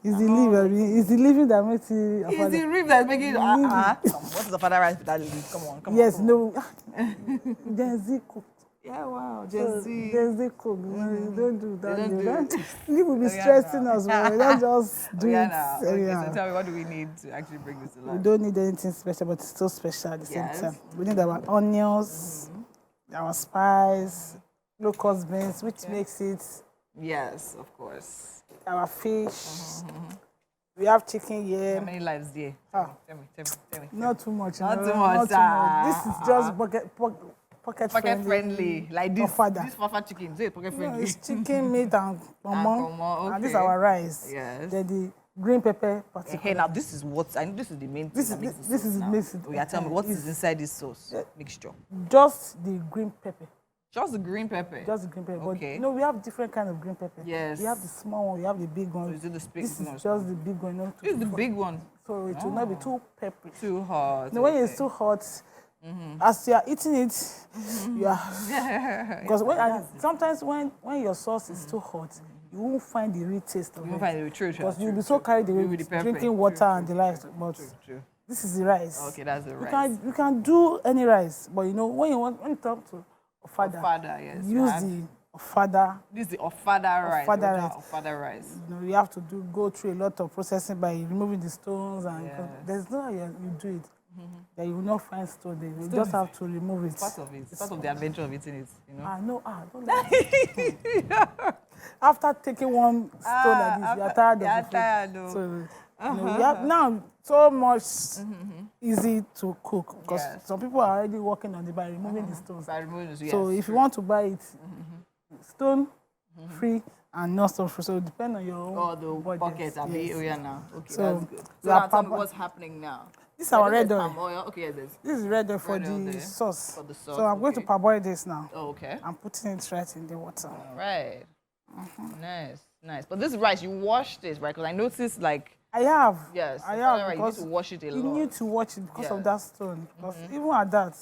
Speaker 4: It's the leaf, I mean, it's the leaving that makes it
Speaker 3: It's the
Speaker 4: ofada.
Speaker 3: leaf that's making it. What is the Ofada rice with that leaf? Come on, come on.
Speaker 4: Yes,
Speaker 3: come on.
Speaker 4: no. There's the cook.
Speaker 3: Yeah, wow,
Speaker 4: So,
Speaker 3: Jesse.
Speaker 4: there's the cook. You don't do that.
Speaker 3: don't
Speaker 4: you
Speaker 3: do
Speaker 4: don't.
Speaker 3: it.
Speaker 4: You will be
Speaker 3: Oh, yeah,
Speaker 4: stressing
Speaker 3: no.
Speaker 4: us. We don't just do
Speaker 3: Yeah,
Speaker 4: it.
Speaker 3: now. Okay,
Speaker 4: anyhow.
Speaker 3: so tell me, what do we need to actually bring this to
Speaker 4: We
Speaker 3: life?
Speaker 4: don't need anything special, but it's still special at the
Speaker 3: Yes.
Speaker 4: same time. We need our onions, our spice, locust beans, which makes it
Speaker 3: Yes, of course.
Speaker 4: our fish. We have chicken
Speaker 3: How
Speaker 4: here.
Speaker 3: many lives there?
Speaker 4: Ah.
Speaker 3: Tell me.
Speaker 4: Not too much.
Speaker 3: Not
Speaker 4: no,
Speaker 3: too much,
Speaker 4: Not too
Speaker 3: ah.
Speaker 4: much. This is just pocket
Speaker 3: Pocket friendly. Like this.
Speaker 4: Ofada.
Speaker 3: This fafa chicken. Say pocket
Speaker 4: No,
Speaker 3: friendly.
Speaker 4: it's chicken, meat, and pomon.
Speaker 3: pomon,
Speaker 4: And this is
Speaker 3: okay.
Speaker 4: our rice.
Speaker 3: Yes.
Speaker 4: Then the green pepper,
Speaker 3: Hey,
Speaker 4: particularly.
Speaker 3: now this is what I know. This is the main thing.
Speaker 4: This
Speaker 3: that
Speaker 4: is-
Speaker 3: makes
Speaker 4: this
Speaker 3: sauce
Speaker 4: is
Speaker 3: now.
Speaker 4: makes it-
Speaker 3: Oh yeah, tell me what is
Speaker 4: it's-
Speaker 3: inside this sauce mixture?
Speaker 4: Just the green pepper.
Speaker 3: Just the green pepper.
Speaker 4: Just the green pepper. But
Speaker 3: Okay.
Speaker 4: you know, we have different kind of green pepper.
Speaker 3: Yes.
Speaker 4: We have the small one, we have the big one.
Speaker 3: So is it the big
Speaker 4: This is
Speaker 3: one or
Speaker 4: just the big one. Not
Speaker 3: This is the big one.
Speaker 4: So it will not be too peppery.
Speaker 3: Too hot.
Speaker 4: No, when it's too hot, as you are eating it, you are. Because sometimes when your sauce is too hot, you won't find the real taste of
Speaker 3: You won't
Speaker 4: it.
Speaker 3: find the true.
Speaker 4: Because you'll be so carried away
Speaker 3: With the
Speaker 4: with
Speaker 3: pepper.
Speaker 4: drinking water and the likes. But
Speaker 3: True.
Speaker 4: this is the rice.
Speaker 3: Okay, that's the
Speaker 4: You
Speaker 3: rice.
Speaker 4: can do any rice, but you know when you talk to ofada,
Speaker 3: Ofada, yes.
Speaker 4: use the ofada.
Speaker 3: This is the ofada rice.
Speaker 4: Ofada
Speaker 3: Original
Speaker 4: rice.
Speaker 3: Ofada rice.
Speaker 4: You know, you have to go through a lot of processing by removing the stones, and
Speaker 3: Yes.
Speaker 4: there's no way you do it that you will not find stone there. You just have to remove it.
Speaker 3: Part of it. It's part of the adventure of eating it. You know.
Speaker 4: No, don't like After taking one stone like this, you are tired of
Speaker 3: you're
Speaker 4: the food.
Speaker 3: tired, though.
Speaker 4: So, you know, we have now so much easy to cook because
Speaker 3: Yes.
Speaker 4: some people are already working on it by removing the stones.
Speaker 3: By removing this,
Speaker 4: So
Speaker 3: yes.
Speaker 4: if you want to buy it, stone free and not stone free. So it depends on your own
Speaker 3: Oh, the
Speaker 4: budget.
Speaker 3: bucket, Abi.
Speaker 4: Yes.
Speaker 3: Oh, yeah, now. Okay,
Speaker 4: So,
Speaker 3: that's good. So
Speaker 4: we are
Speaker 3: now tell me
Speaker 4: papa-
Speaker 3: what's happening now.
Speaker 4: This is our
Speaker 3: There's
Speaker 4: red
Speaker 3: palm
Speaker 4: oil.
Speaker 3: oil. Okay, yes, there's.
Speaker 4: This is red oil for
Speaker 3: Red oil
Speaker 4: the
Speaker 3: there.
Speaker 4: sauce.
Speaker 3: For the sauce,
Speaker 4: So I'm going to
Speaker 3: okay.
Speaker 4: parboil this now.
Speaker 3: Oh, okay.
Speaker 4: I'm putting it right in the water.
Speaker 3: All right. Nice, nice. But this rice, you washed it, right? Because I noticed, like,
Speaker 4: I have.
Speaker 3: yes,
Speaker 4: I
Speaker 3: the
Speaker 4: have
Speaker 3: father rice, you need
Speaker 4: because
Speaker 3: to wash it a
Speaker 4: you
Speaker 3: lot.
Speaker 4: need to watch it because
Speaker 3: Yes.
Speaker 4: of that stone. Because even at that,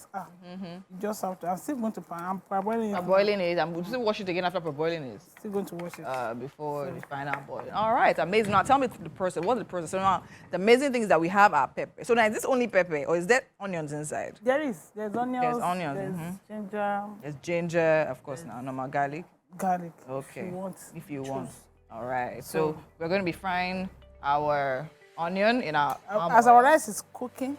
Speaker 4: you just have to. I'm still going to. I'm parboiling it.
Speaker 3: Boiling it, and we'll still wash it again after boiling it.
Speaker 4: Still going to wash it.
Speaker 3: Before the final boiling. All right, amazing. Now tell me the process. What's the process? So now the amazing thing is that we have our pepper. So now is this only pepper or is there onions inside?
Speaker 4: There's onions.
Speaker 3: There's onions,
Speaker 4: There's ginger,
Speaker 3: There's ginger, of course, now normal garlic.
Speaker 4: garlic.
Speaker 3: Okay.
Speaker 4: If you want.
Speaker 3: If you
Speaker 4: choose.
Speaker 3: want. All right. So we're going to be frying our onion in our palm
Speaker 4: As
Speaker 3: oil.
Speaker 4: our rice is cooking,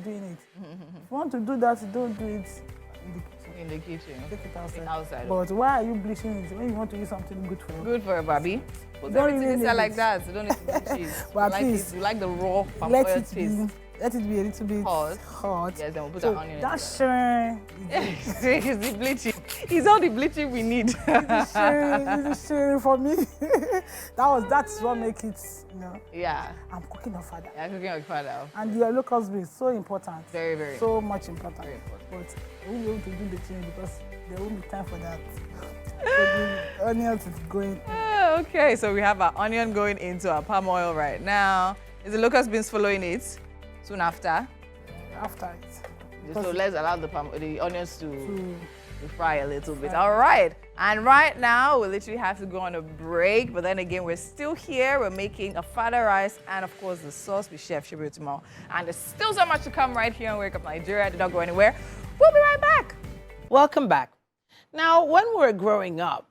Speaker 4: doing it. If you want to do that, don't do it in the kitchen.
Speaker 3: in the kitchen.
Speaker 4: Take it outside.
Speaker 3: Outside.
Speaker 4: But why are you bleaching it when you want to eat something good for you?
Speaker 3: Good for a baby. Put
Speaker 4: Don't
Speaker 3: everything
Speaker 4: really
Speaker 3: inside
Speaker 4: need
Speaker 3: like
Speaker 4: it.
Speaker 3: that. So don't need to do cheese.
Speaker 4: But
Speaker 3: you like
Speaker 4: please,
Speaker 3: it. You like the raw palm
Speaker 4: Let
Speaker 3: oil
Speaker 4: it be
Speaker 3: taste.
Speaker 4: let it be a little bit
Speaker 3: Hot.
Speaker 4: hot.
Speaker 3: Yes, then we'll put
Speaker 4: so
Speaker 3: the onion.
Speaker 4: that shine,
Speaker 3: It's the bleaching. It's all the bleaching we need.
Speaker 4: shine for me. That's what makes it, you know.
Speaker 3: Yeah.
Speaker 4: I'm cooking a father.
Speaker 3: Yeah, cooking with father.
Speaker 4: And the locust beans, so important.
Speaker 3: Very, very.
Speaker 4: So much important.
Speaker 3: Very important.
Speaker 4: But I won't be able to do the change because there won't be time for that. So the onions is going.
Speaker 3: Okay, so we have our onion going into our palm oil right now. Is the locust beans following it soon after?
Speaker 4: After it.
Speaker 3: So let's allow the onions to fry a little bit. All right. And right now, we literally have to go on a break. But then again, we're still here. We're making a fada rice and, of course, the sauce with Chef Shibu tomorrow. And there's still so much to come right here on Wake Up Nigeria. Do not go anywhere. We'll be right back.
Speaker 2: Welcome back. Now, when we're growing up,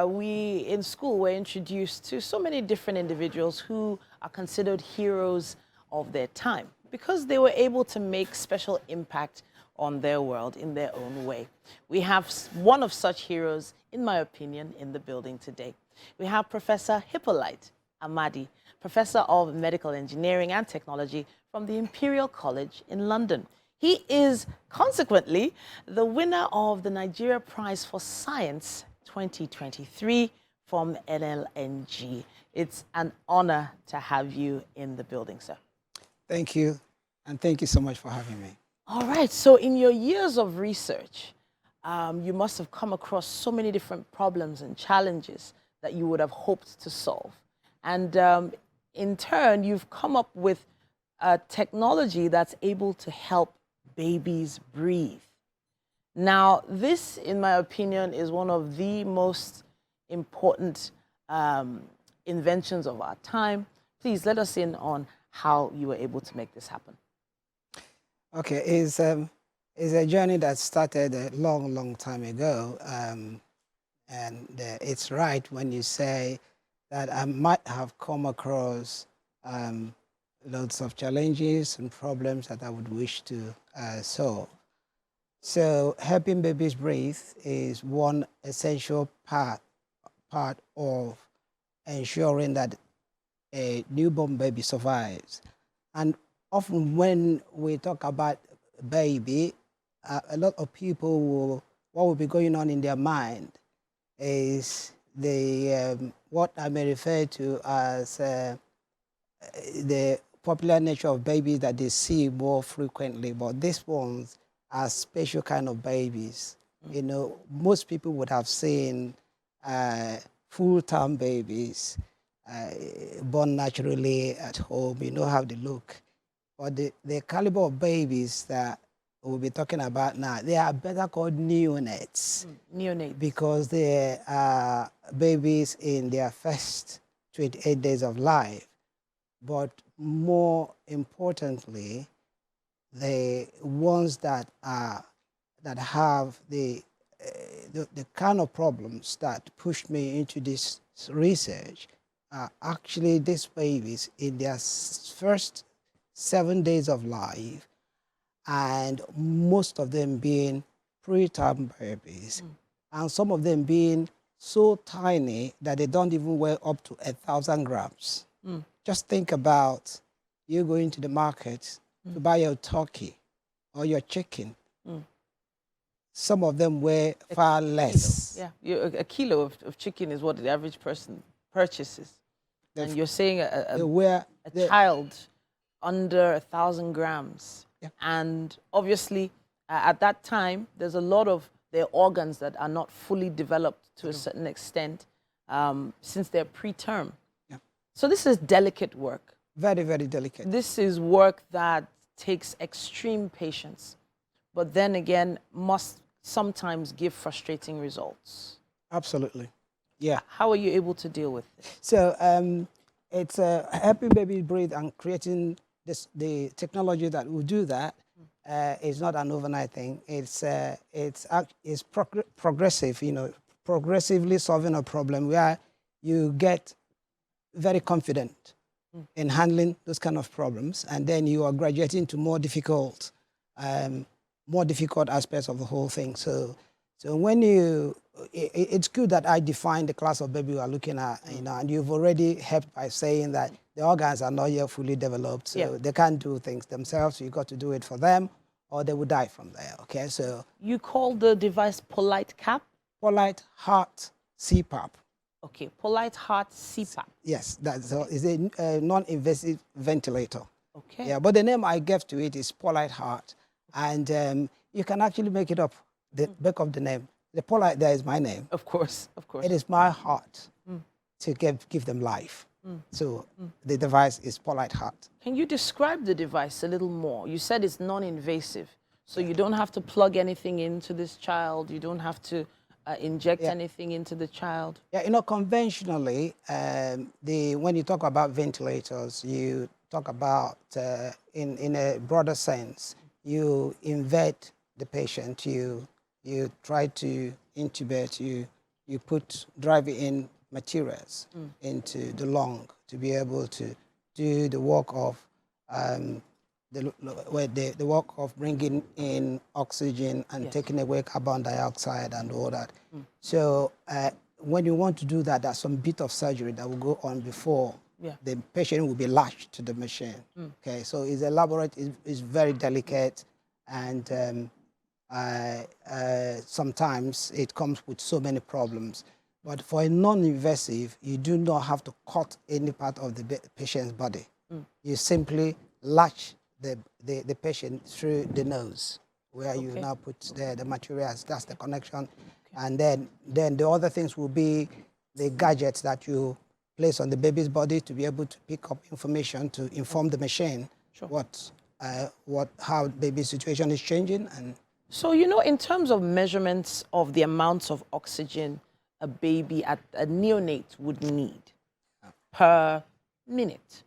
Speaker 2: we in school were introduced to so many different individuals who are considered heroes of their time because they were able to make special impact on their world in their own way. We have one of such heroes, in my opinion, in the building today. We have Professor Hippolyte Amadi, Professor of Medical Engineering and Technology from the Imperial College in London. He is consequently the winner of the Nigeria Prize for Science 2023 from NLNG. It's an honor to have you in the building, sir.
Speaker 5: Thank you, and thank you so much for having me.
Speaker 2: All right, so in your years of research, you must have come across so many different problems and challenges that you would have hoped to solve. And in turn, you've come up with a technology that's able to help babies breathe. Now, this, in my opinion, is one of the most important inventions of our time. Please let us in on how you were able to make this happen.
Speaker 5: Okay, it's a journey that started a long, long time ago. And it's right when you say that I might have come across loads of challenges and problems that I would wish to solve. So helping babies breathe is one essential part of ensuring that a newborn baby survives. And often when we talk about baby, a lot of people what will be going on in their mind is what I may refer to as the popular nature of babies that they see more frequently, but these ones are special kind of babies. You know, most people would have seen full-term babies born naturally at home. You know how they look. But the caliber of babies that we'll be talking about now, they are better called neonates.
Speaker 2: Neonates.
Speaker 5: Because they are babies in their first 28 days of life. But more importantly, the ones that have the kind of problems that pushed me into this research are actually these babies in their first 7 days of life, and most of them being preterm babies, and some of them being so tiny that they don't even weigh up to 1,000 grams. Just think about you going to the market to buy your turkey or your chicken. Some of them weigh far less.
Speaker 2: Yeah, a kilo of chicken is what the average person purchases. And you're saying a child under 1,000 grams.
Speaker 5: Yeah.
Speaker 2: And obviously, at that time, there's a lot of their organs that are not fully developed to a certain extent since they're preterm.
Speaker 5: Yeah.
Speaker 2: So this is delicate work.
Speaker 5: Very, very delicate.
Speaker 2: This is work that takes extreme patience, but then again, must sometimes give frustrating results.
Speaker 5: Absolutely. Yeah.
Speaker 2: How are you able to deal with it?
Speaker 5: So it's helping baby breathe and creating the technology that will do that is not an overnight thing. It's progressive, you know, progressively solving a problem where you get very confident in handling those kind of problems, and then you are graduating to more difficult aspects of the whole thing. So when it's good that I define the class of baby we are looking at, you know, and you've already helped by saying that the organs are not yet fully developed, so
Speaker 2: Yeah.
Speaker 5: they can't do things themselves. You got to do it for them, or they will die from there. Okay, so
Speaker 2: You call the device Polite Cap?
Speaker 5: polite heart CPAP.
Speaker 2: Okay, Polite Heart CPAP.
Speaker 5: Yes, that's is a non-invasive ventilator.
Speaker 2: Okay.
Speaker 5: Yeah, but the name I gave to it is Polite Heart, and you can actually make it up. The back of the name, the Polite there is my name.
Speaker 2: Of course, of course.
Speaker 5: It is my heart to give them life. So the device is Polite Heart.
Speaker 2: Can you describe the device a little more? You said it's non-invasive, so you don't have to plug anything into this child. You don't have to inject anything into the child.
Speaker 5: Yeah, you know, conventionally, when you talk about ventilators, you talk about in a broader sense. You invert the patient. You try to intubate. You drive in materials into the lung to be able to do the work of the work of bringing in oxygen and taking away carbon dioxide and all that. So when you want to do that, there's some bit of surgery that will go on before the patient will be latched to the machine. Okay, so it's elaborate, it's very delicate, and sometimes it comes with so many problems. But for a non-invasive, you do not have to cut any part of the patient's body. You simply latch the patient through the nose, where you now put the materials. That's the connection. And then the other things will be the gadgets that you place on the baby's body to be able to pick up information to inform the machine how baby's situation is changing. And
Speaker 2: so, you know, in terms of measurements of the amounts of oxygen a baby, a neonate would need per minute,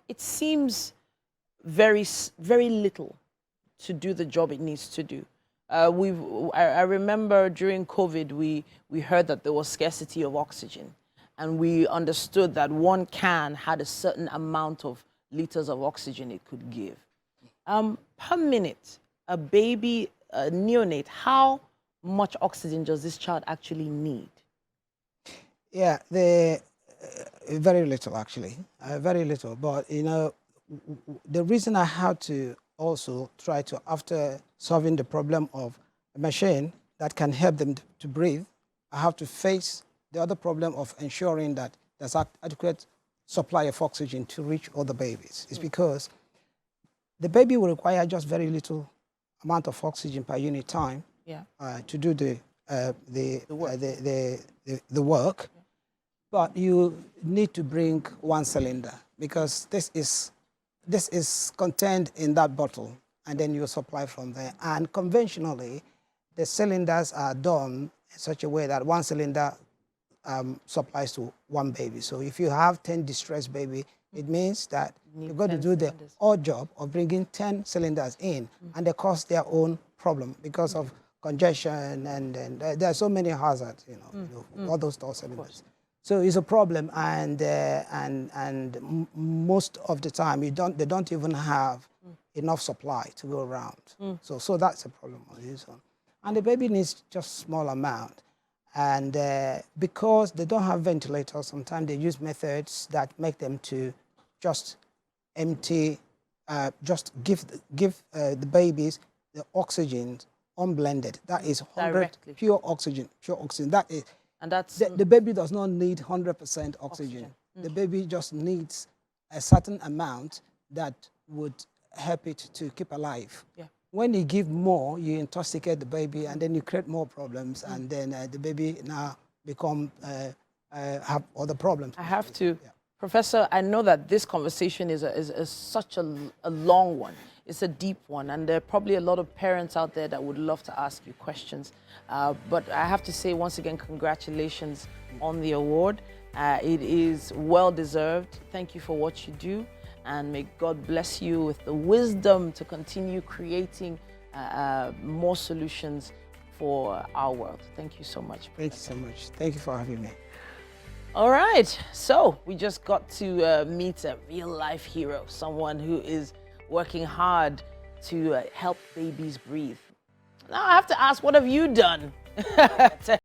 Speaker 2: it seems very, very little to do the job it needs to do. I remember during COVID, we heard that there was scarcity of oxygen, and we understood that one can had a certain amount of liters of oxygen it could give. Per minute, a baby, a neonate, how much oxygen does this child actually need?
Speaker 5: Yeah, very little actually, very little. But you know, the reason I had to also try to, after solving the problem of a machine that can help them to breathe, I have to face the other problem of ensuring that there's adequate supply of oxygen to reach all the babies. It's because the baby will require just very little amount of oxygen per unit time to do the work. But you need to bring one cylinder because this is contained in that bottle, and then you supply from there. And conventionally, the cylinders are done in such a way that one cylinder supplies to one baby. So if you have 10 distressed baby, it means that you've got to do the odd job of bringing 10 cylinders in, and they cause their own problem because of congestion, and there are so many hazards, all those cylinders. So it's a problem, and most of the time they don't even have enough supply to go around. So that's a problem on this one. And the baby needs just small amount, and because they don't have ventilators, sometimes they use methods that make them to just empty, just give the babies the oxygen unblended. That is 100
Speaker 2: Directly.
Speaker 5: pure oxygen. That is.
Speaker 2: And that's
Speaker 5: The baby does not need 100% oxygen. The baby just needs a certain amount that would help it to keep alive. When you give more, you intoxicate the baby, and then you create more problems, and then the baby now have other problems.
Speaker 2: I have to, Professor, I know that this conversation is such a long one. It's a deep one, and there are probably a lot of parents out there that would love to ask you questions. But I have to say, once again, congratulations on the award. It is well-deserved. Thank you for what you do, and may God bless you with the wisdom to continue creating more solutions for our world. Thank you so much.
Speaker 5: Thank you so much. Thank you for having me.
Speaker 2: All right, so we just got to meet a real-life hero, someone who is working hard to help babies breathe. Now I have to ask, what have you done to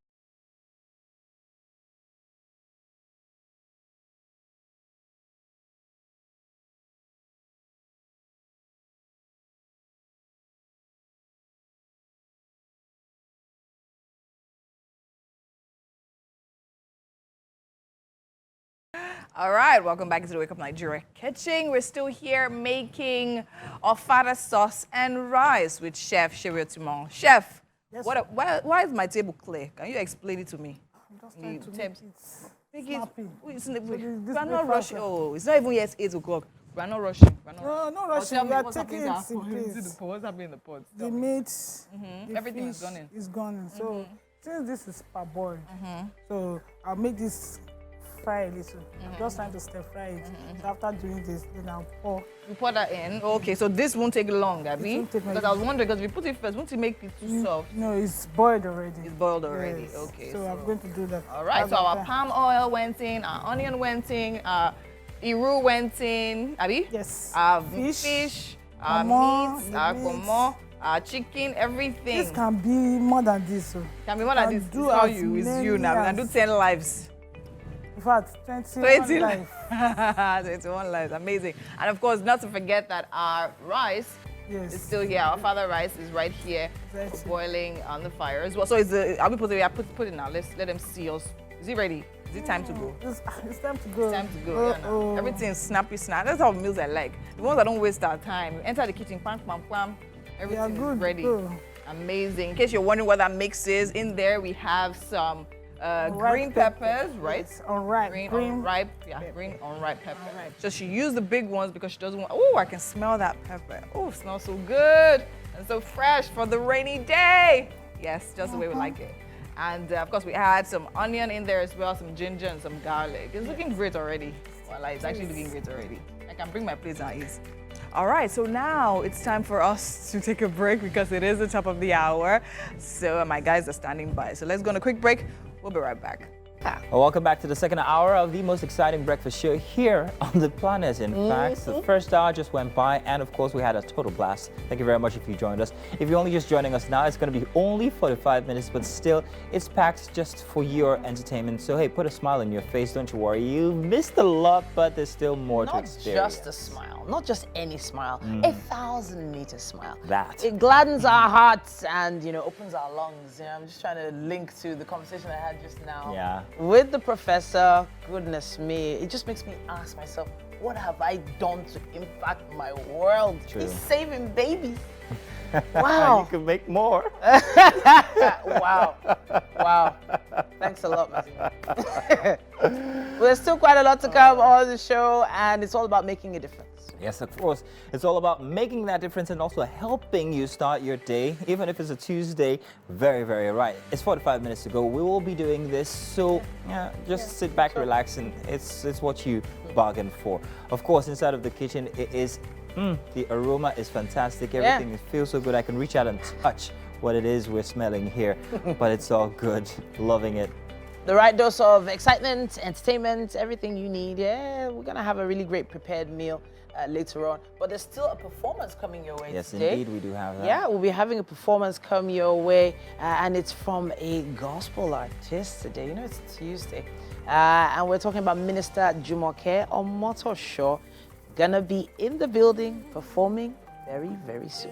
Speaker 3: All right, welcome back to the Wake Up Nigeria kitchen. We're still here making ofada sauce and rice with Chef Shiriotimon. Chef,
Speaker 4: Yes,
Speaker 3: why is my table clear? Can you explain it to me?
Speaker 4: I'm just trying to
Speaker 3: Tep-
Speaker 4: make it
Speaker 3: Make it.
Speaker 4: snappy.
Speaker 3: We're not
Speaker 4: breakfast,
Speaker 3: rushing. Oh, it's not even yet 8 o'clock. We're not rushing. We're not
Speaker 4: No, no rushing. We are taking it in place.
Speaker 3: What's happening in the pot?
Speaker 4: The meat, the
Speaker 3: Everything is
Speaker 4: fish
Speaker 3: gone in.
Speaker 4: is gone in. So since this is parboiled, so I'll make this fry a little. I'm just trying to stir fry it. So after doing this, then I'll pour.
Speaker 3: You pour that in. Okay, so this won't take long, Abby.
Speaker 4: won't take
Speaker 3: Because
Speaker 4: long.
Speaker 3: I was wondering, because if you put it first, won't it make it too soft?
Speaker 4: No, it's boiled already.
Speaker 3: It's boiled already.
Speaker 4: Yes.
Speaker 3: Okay.
Speaker 4: So I'm going to do that.
Speaker 3: All right.
Speaker 4: That's
Speaker 3: So our
Speaker 4: okay.
Speaker 3: palm oil went in, our onion went in, our iru went in, Abby.
Speaker 4: Yes.
Speaker 3: Our
Speaker 4: Fish,
Speaker 3: fish, our
Speaker 4: pomo,
Speaker 3: meat,
Speaker 4: the
Speaker 3: our
Speaker 4: meat.
Speaker 3: pomo, our chicken, everything.
Speaker 4: This can be more than this. So.
Speaker 3: Can be more than
Speaker 4: can
Speaker 3: this. It's
Speaker 4: do
Speaker 3: not
Speaker 4: as
Speaker 3: you. It's you
Speaker 4: many
Speaker 3: now. We can do
Speaker 4: as-
Speaker 3: 10 lives.
Speaker 4: In fact, 20
Speaker 3: 20
Speaker 4: life.
Speaker 3: 21 lives. Amazing. And of course, not to forget that our rice
Speaker 4: Yes.
Speaker 3: is still here. Our father rice is right here,
Speaker 4: Exactly.
Speaker 3: boiling on the fire as well. So is the, are we put it? Yeah, put it now. Let them see us. Is it ready? Is it time to go?
Speaker 4: It's time to go.
Speaker 3: It's time to go. Yeah, now. Everything's snappy, snap. That's how meals I like. The ones that don't waste our time. Enter the kitchen, pam, pam, pam. Everything
Speaker 4: good,
Speaker 3: is ready.
Speaker 4: good.
Speaker 3: Amazing. In case you're wondering what that mix is, in there we have some green peppers, right?
Speaker 4: Yes, unripe.
Speaker 3: Green,
Speaker 4: Green
Speaker 3: unripe, yeah, green unripe pepper. So she used the big ones because she doesn't want. Oh, I can smell that pepper. Oh, it smells so good and so fresh for the rainy day. Yes, just the way we like it. And of course, we had some onion in there as well, some ginger and some garlic. It's looking great already. Voila, it's actually looking great already. I can bring my plates and eat. All right, so now it's time for us to take a break because it is the top of the hour. So my guys are standing by. So let's go on a quick break. We'll be right back.
Speaker 1: Well, welcome back to the second hour of the most exciting breakfast show here on the planet. In fact, the first hour just went by, and of course, we had a total blast. Thank you very much if you joined us. If you're only just joining us now, it's going to be only 45 minutes, but still, it's packed just for your entertainment. So, hey, put a smile on your face. Don't you worry. You missed a lot, but there's still more to
Speaker 2: Not
Speaker 1: experience.
Speaker 2: just a smile, not just any smile, 1,000-meter smile.
Speaker 1: That.
Speaker 2: It gladdens our hearts and, you know, opens our lungs. You know, I'm just trying to link to the conversation I had just now.
Speaker 1: Yeah.
Speaker 2: With the professor. Goodness me, it just makes me ask myself, what have I done to impact my world?
Speaker 1: True.
Speaker 2: He's saving babies.
Speaker 1: You
Speaker 2: Wow.
Speaker 1: could make more.
Speaker 2: Wow. Wow. Thanks a lot, Mazima. There's still quite a lot to come on the show, and it's all about making a difference.
Speaker 1: Yes, of course. It's all about making that difference and also helping you start your day, even if it's a Tuesday. Very, very right. It's 45 minutes to go. We will be doing this, so yeah, just sit back, relax, and it's what you bargained for. Of course, inside of the kitchen, it is the aroma is fantastic. Everything feels so good. I can reach out and touch what it is we're smelling here, but it's all good. Loving it.
Speaker 2: The right dose of excitement, entertainment, everything you need. Yeah, we're gonna have a really great prepared meal later on. But there's still a performance coming your way
Speaker 1: Yes,
Speaker 2: today.
Speaker 1: indeed, we do have that.
Speaker 2: Yeah, we'll be having a performance come your way, and it's from a gospel artist today. You know, it's Tuesday. And we're talking about Minister Jumoke Omotosho, gonna be in the building performing very, very soon.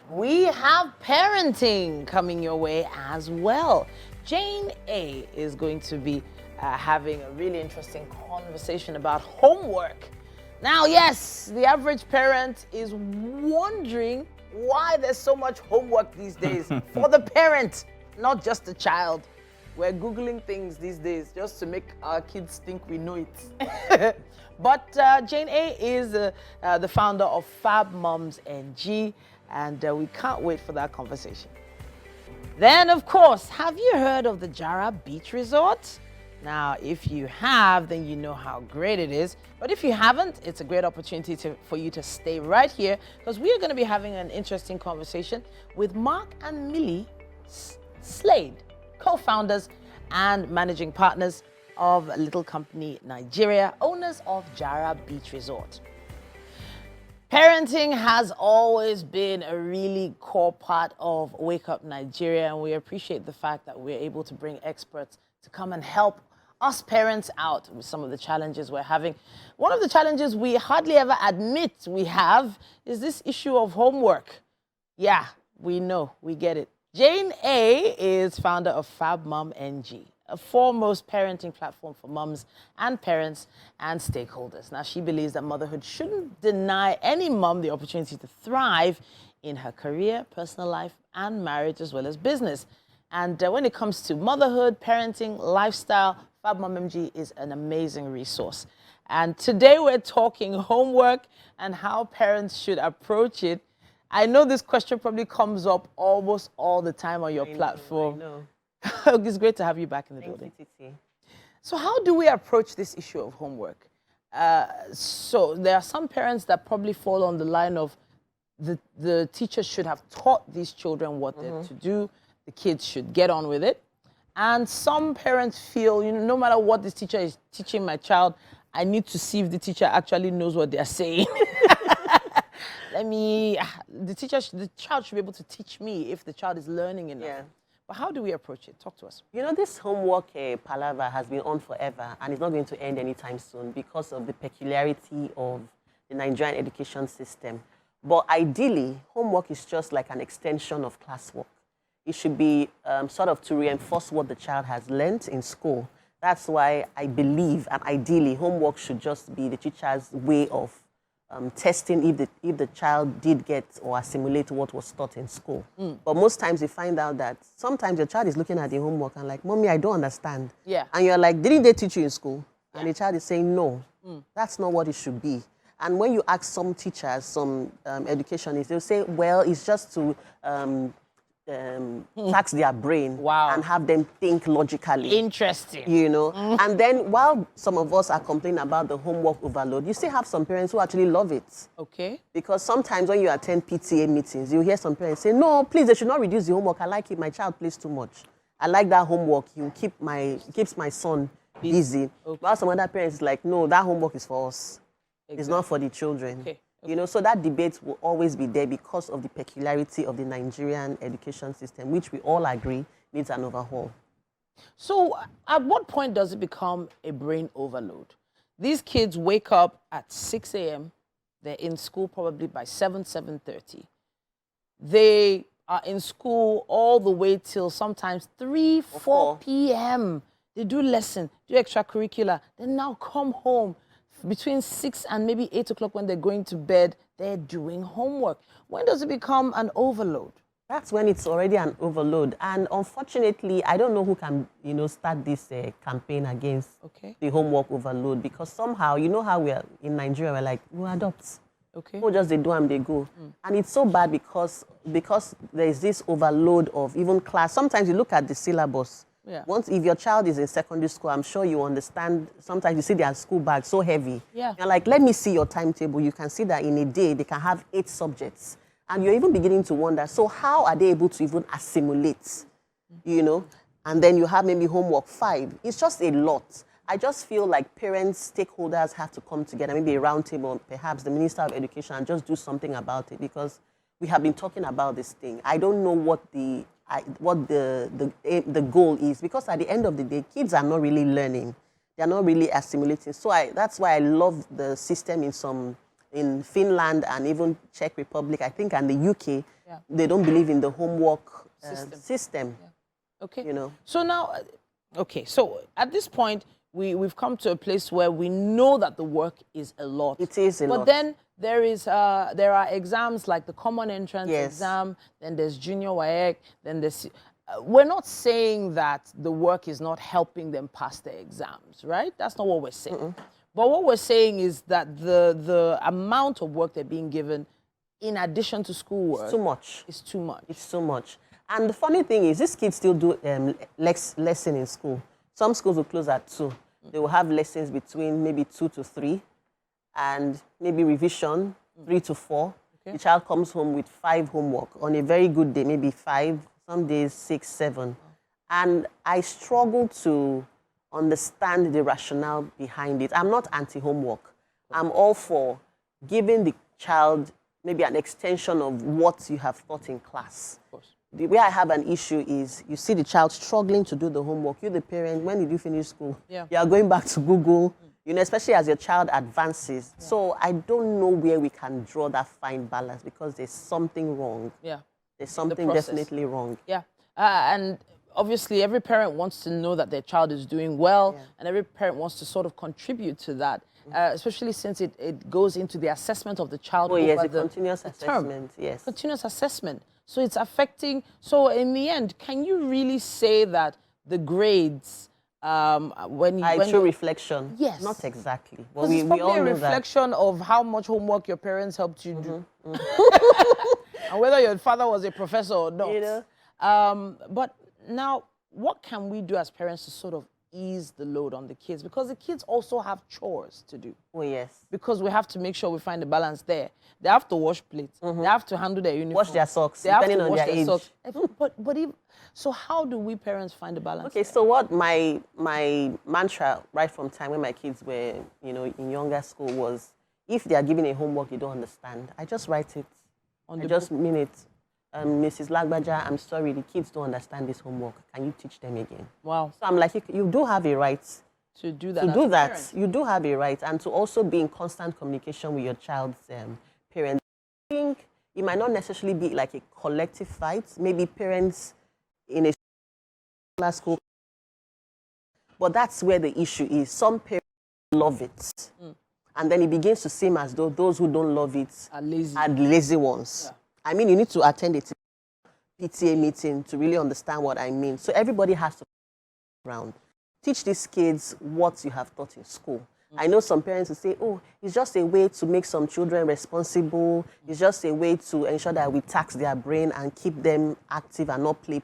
Speaker 2: We have parenting coming your way as well. Jane A is going to be having a really interesting conversation about homework. Now, yes, the average parent is wondering why there's so much homework these days for the parent, not just the child. We're Googling things these days just to make our kids think we know it. But Jane A is the founder of Fab Moms NG, and we can't wait for that conversation. Then, of course, have you heard of the Jara Beach Resort? Now, if you have, then you know how great it is. But if you haven't, it's a great opportunity for you to stay right here, because we are going to be having an interesting conversation with Mark and Millie Slade, co-founders and managing partners of Little Company Nigeria, owners of Jara Beach Resort. Parenting has always been a really core part of Wake Up Nigeria, and we appreciate the fact that we're able to bring experts to come and help us parents out with some of the challenges we're having. One of the challenges we hardly ever admit we have is this issue of homework. Yeah, we know, we get it. Jane A is founder of Fab Mom NG, a foremost parenting platform for mums and parents and stakeholders. Now, she believes that motherhood shouldn't deny any mom the opportunity to thrive in her career, personal life, and marriage, as well as business. And when it comes to motherhood, parenting, lifestyle, Fab Mom MG is an amazing resource. And today we're talking homework and how parents should approach it. I know this question probably comes up almost all the time on your platform.
Speaker 6: I know.
Speaker 2: It's great to have you back in the building.
Speaker 6: Thank you, Titi.
Speaker 2: So how do we approach this issue of homework? So there are some parents that probably fall on the line of the teachers should have taught these children what they're to do. The kids should get on with it. And some parents feel, no matter what this teacher is teaching my child, I need to see if the teacher actually knows what they're saying. The child should be able to teach me if the child is learning enough.
Speaker 6: Yeah.
Speaker 2: But how do we approach it? Talk to us.
Speaker 6: This homework palaver has been on forever and it's not going to end anytime soon because of the peculiarity of the Nigerian education system. But ideally, homework is just like an extension of classwork. It should be sort of to reinforce what the child has learned in school. That's why I believe, and ideally, homework should just be the teacher's way of testing if the child did get or assimilate what was taught in school. But most times you find out that sometimes your child is looking at the homework and like, Mommy, I don't understand.
Speaker 2: Yeah.
Speaker 6: And you're like, didn't they teach you in school? And the child is saying, no, that's not what it should be. And when you ask some teachers, some educationists, they'll say, well, it's just to tax their brain and have them think logically.
Speaker 2: Interesting.
Speaker 6: And then while some of us are complaining about the homework overload, you still have some parents who actually love it.
Speaker 2: Okay.
Speaker 6: Because sometimes when you attend PTA meetings, you hear some parents say, no, please, they should not reduce the homework. I like it. My child plays too much. I like that homework. It keeps my son busy. Okay. While some other parents is like, no, that homework is for us. Exactly. It's not for the children. Okay. So that debate will always be there because of the peculiarity of the Nigerian education system, which we all agree needs an overhaul.
Speaker 2: So at what point does it become a brain overload? These kids wake up at 6 a.m. They're in school probably by 7:30. They are in school all the way till sometimes 4 p.m. They do lesson, do extracurricular, then now come home. Between 6 and maybe 8 o'clock when they're going to bed, they're doing homework. When does it become an overload?
Speaker 6: That's when it's already an overload. And unfortunately, I don't know who can, start this campaign against the homework overload, because somehow, how we are in Nigeria, we're like, we adopt.
Speaker 2: Okay.
Speaker 6: People just, they do and they go. And it's so bad because there's this overload of even class. Sometimes you look at the syllabus.
Speaker 2: Yeah.
Speaker 6: If your child is in secondary school, I'm sure you understand, sometimes you see their school bag so heavy.
Speaker 2: Yeah.
Speaker 6: You're like, let me see your timetable. You can see that in a day, they can have 8 subjects. And you're even beginning to wonder, so how are they able to even assimilate, And then you have maybe homework 5. It's just a lot. I just feel like parents, stakeholders have to come together, maybe a round table, perhaps the Minister of Education, and just do something about it, because we have been talking about this thing. I don't know what the goal is, because at the end of the day, kids are not really learning. They're not really assimilating. So that's why I love the system in Finland and even Czech Republic, I think, and the UK. Yeah. They don't believe in the homework system.
Speaker 2: Yeah. Okay. So now, so at this point, we've come to a place where we know that the work is a lot.
Speaker 6: It is a lot.
Speaker 2: But then there are exams like the common entrance exam, then there's junior WAEC, then there's... we're not saying that the work is not helping them pass their exams, right? That's not what we're saying. But what we're saying is that the amount of work they're being given in addition to schoolwork...
Speaker 6: It's too much.
Speaker 2: It's too much.
Speaker 6: It's too much. And the funny thing is, these kids still do lesson in school. Some schools will close at 2. They will have lessons between maybe 2 to 3. And maybe revision, 3 to 4. Okay. The child comes home with 5 homework. On a very good day, maybe 5, some days 6, 7. And I struggle to understand the rationale behind it. I'm not anti-homework. I'm all for giving the child maybe an extension of what you have taught in class. Of course. The way I have an issue is you see the child struggling to do the homework. You, the parent, when did you finish school? Yeah. You are going back to Google. Especially as your child advances. Yeah. So I don't know where we can draw that fine balance, because there's something wrong. Yeah. There's something definitely wrong.
Speaker 2: Yeah. And obviously every parent wants to know that their child is doing well, and every parent wants to sort of contribute to that, especially since it goes into the assessment of the child.
Speaker 6: Oh, yes,
Speaker 2: over
Speaker 6: the continuous assessment, yes.
Speaker 2: Continuous assessment. So it's affecting, so in the end, can you really say that the grades,
Speaker 6: true reflection?
Speaker 2: Yes.
Speaker 6: Not exactly.
Speaker 2: Because
Speaker 6: Well,
Speaker 2: it's
Speaker 6: we all
Speaker 2: probably a
Speaker 6: know that.
Speaker 2: reflection of how much homework your parents helped you do. And whether your father was a professor or not.
Speaker 6: You know?
Speaker 2: But now, what can we do as parents to sort of ease the load on the kids? Because the kids also have chores to do.
Speaker 6: Oh, yes.
Speaker 2: Because we have to make sure we find the balance there. They have to wash plates. They have to handle their uniform.
Speaker 6: Wash their socks,
Speaker 2: They have
Speaker 6: depending
Speaker 2: to
Speaker 6: on
Speaker 2: wash
Speaker 6: their age.
Speaker 2: socks. So how do we parents find the balance?
Speaker 6: Okay, so what my mantra right from time when my kids were, in younger school was, if they are given a homework you don't understand, I just write it. I just mean it. Mrs. Lagbaja, I'm sorry, the kids don't understand this homework. Can you teach them again?
Speaker 2: Wow.
Speaker 6: So I'm like, you do have a right
Speaker 2: to do that.
Speaker 6: To do that, you do have a right, and to also be in constant communication with your child's parents. I think it might not necessarily be like a collective fight. Maybe parents in a school, but that's where the issue is. Some parents love it, and then it begins to seem as though those who don't love it
Speaker 2: are lazy.
Speaker 6: Are the lazy ones. Yeah. I mean, you need to attend a PTA meeting to really understand what I mean. So everybody has to around. Teach these kids what you have taught in school. I know some parents will say, oh, it's just a way to make some children responsible. It's just a way to ensure that we tax their brain and keep them active and not play.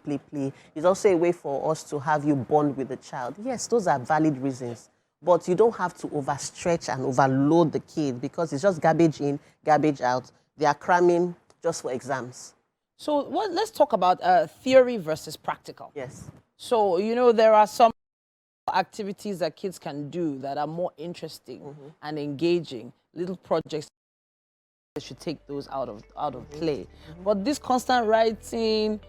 Speaker 6: It's also a way for us to have you bond with the child. Yes, those are valid reasons. But you don't have to overstretch and overload the kid because it's just garbage in, garbage out. They are cramming just for exams.
Speaker 2: So let's talk about theory versus practical.
Speaker 6: Yes.
Speaker 2: So, there are some activities that kids can do that are more interesting and engaging, little projects. They should take those out of play. But this constant writing,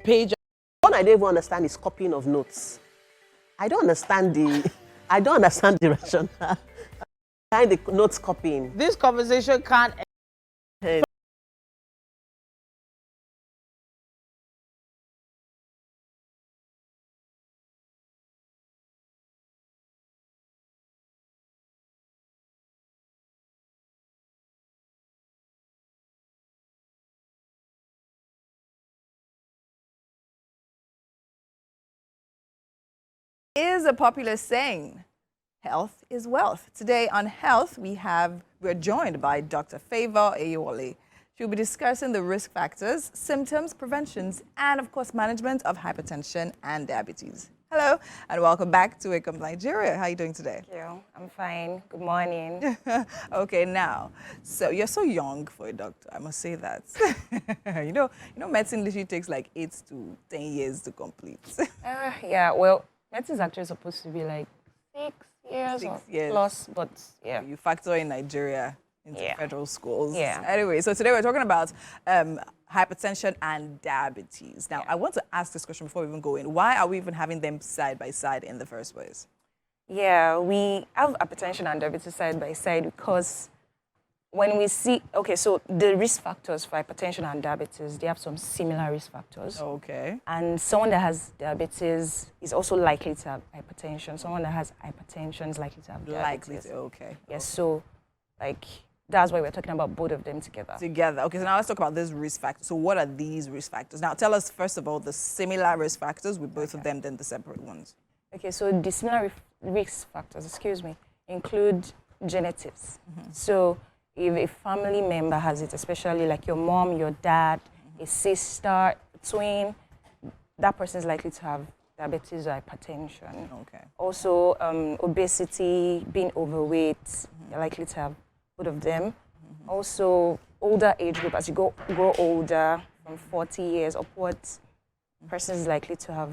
Speaker 2: page.
Speaker 6: What I don't even understand is copying of notes. I don't understand the rationale behind the notes copying.
Speaker 2: This conversation can't end.
Speaker 3: Is a popular saying, health is wealth. Today on Health, we're joined by Dr. Favor Ayewole. She'll be discussing the risk factors, symptoms, preventions, and of course, management of hypertension and diabetes. Hello, and welcome back to Wake Up Nigeria. How are you doing today?
Speaker 7: Thank you. I'm fine. Good morning.
Speaker 3: Okay, now, so you're so young for a doctor, I must say that. you know, medicine literally takes like 8 to 10 years to complete.
Speaker 7: Yeah, well, medicine is actually supposed to be like 6 years or plus, but yeah.
Speaker 3: You factor in Nigeria into federal schools.
Speaker 7: Yeah.
Speaker 3: Anyway, so today we're talking about hypertension and diabetes. Now, I want to ask this question before we even go in. Why are we even having them side by side in the first place?
Speaker 7: Yeah, we have hypertension and diabetes side by side because when we see, okay, so the risk factors for hypertension and diabetes, they have some similar risk factors.
Speaker 3: Okay.
Speaker 7: And someone that has diabetes is also likely to have hypertension. Someone that has hypertension is likely to have diabetes.
Speaker 3: Okay.
Speaker 7: Yes, so like that's why we're talking about both of them together.
Speaker 3: Okay, so now let's talk about these risk factors. So what are these risk factors? Now tell us first of all the similar risk factors with both of them, then the separate ones.
Speaker 7: Okay, so the similar risk factors, include genetics. So if a family member has it, especially like your mom, your dad, a sister, twin, that person is likely to have diabetes or hypertension.
Speaker 3: Okay.
Speaker 7: Also, obesity, being overweight, you're likely to have both of them. Also, older age group, as you grow older, from 40 years upwards, person is likely to have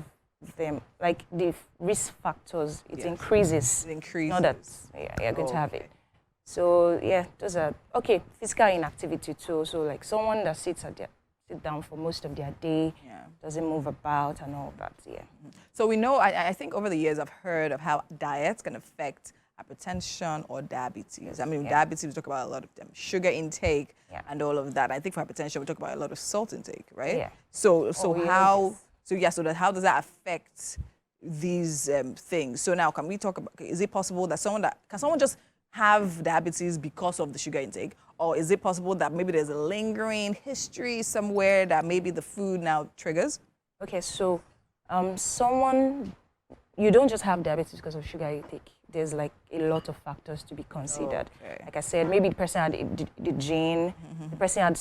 Speaker 7: them. Like the risk factors, it increases.
Speaker 3: It increases.
Speaker 7: Not that you're going to have it. So yeah, those are physical inactivity too. So like someone that sit down for most of their day, doesn't move about and all that. Yeah.
Speaker 3: So we know. I think over the years I've heard of how diets can affect hypertension or diabetes. I mean, diabetes we talk about a lot of them, sugar intake and all of that. I think for hypertension we talk about a lot of salt intake, right?
Speaker 7: Yeah.
Speaker 3: So how So yeah, so that how does that affect these things? So now, can we talk about? Is it possible that can someone just have diabetes because of the sugar intake, or is it possible that maybe there's a lingering history somewhere that maybe the food now triggers?
Speaker 7: Okay, so you don't just have diabetes because of sugar intake. There's like a lot of factors to be considered.
Speaker 3: Okay.
Speaker 7: Like I said, maybe the person had the gene, the person had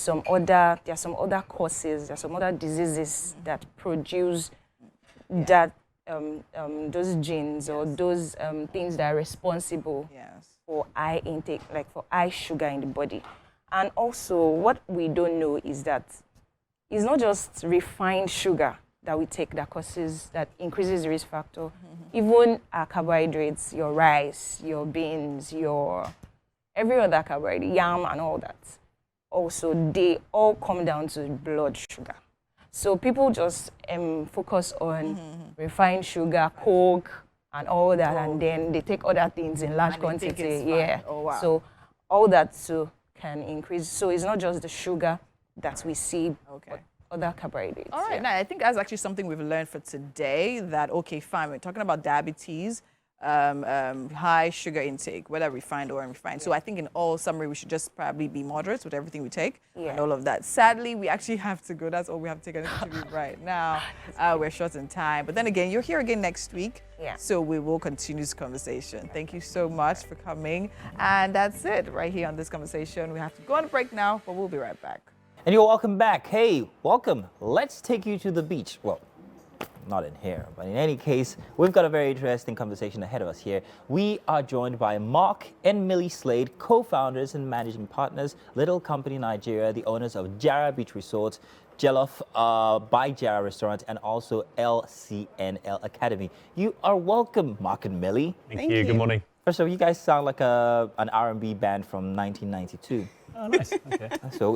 Speaker 7: there are some other causes, there are some other diseases that produce that those genes or those things that are responsible for high intake, like for high sugar in the body. And also, what we don't know is that it's not just refined sugar that we take that increases the risk factor. Even our carbohydrates, your rice, your beans, every other carbohydrate, yam and all that. Also, they all come down to blood sugar. So people just focus on refined sugar, Coke, and all that, and then they take other things in large quantity. Yeah.
Speaker 3: Oh, wow.
Speaker 7: So all that too can increase. So it's not just the sugar that we see, but other carbohydrates.
Speaker 3: All right, now I think that's actually something we've learned for today, that, okay, fine, we're talking about diabetes, high sugar intake, whether refined or unrefined. So I think in all summary, we should just probably be moderate with everything we take and all of that. Sadly, we actually have to go. That's all we have to take an interview right now. We're short in time. But then again, you're here again next week.
Speaker 7: Yeah.
Speaker 3: So we will continue this conversation. Thank you so much for coming. And that's it right here on this conversation. We have to go on a break now, but we'll be right back.
Speaker 1: And you're welcome back. Hey, welcome. Let's take you to the beach. Well, not in here, but in any case, we've got a very interesting conversation ahead of us here. We are joined by Mark and Millie Slade, co-founders and managing partners, Little Company Nigeria, the owners of Jara Beach Resort, Jollof by Jara Restaurant, and also LCNL Academy. You are welcome, Mark and Millie.
Speaker 8: Thank you. Good morning.
Speaker 1: First of all, you guys sound like an R&B band from 1992.
Speaker 8: Oh, nice. Okay.
Speaker 1: So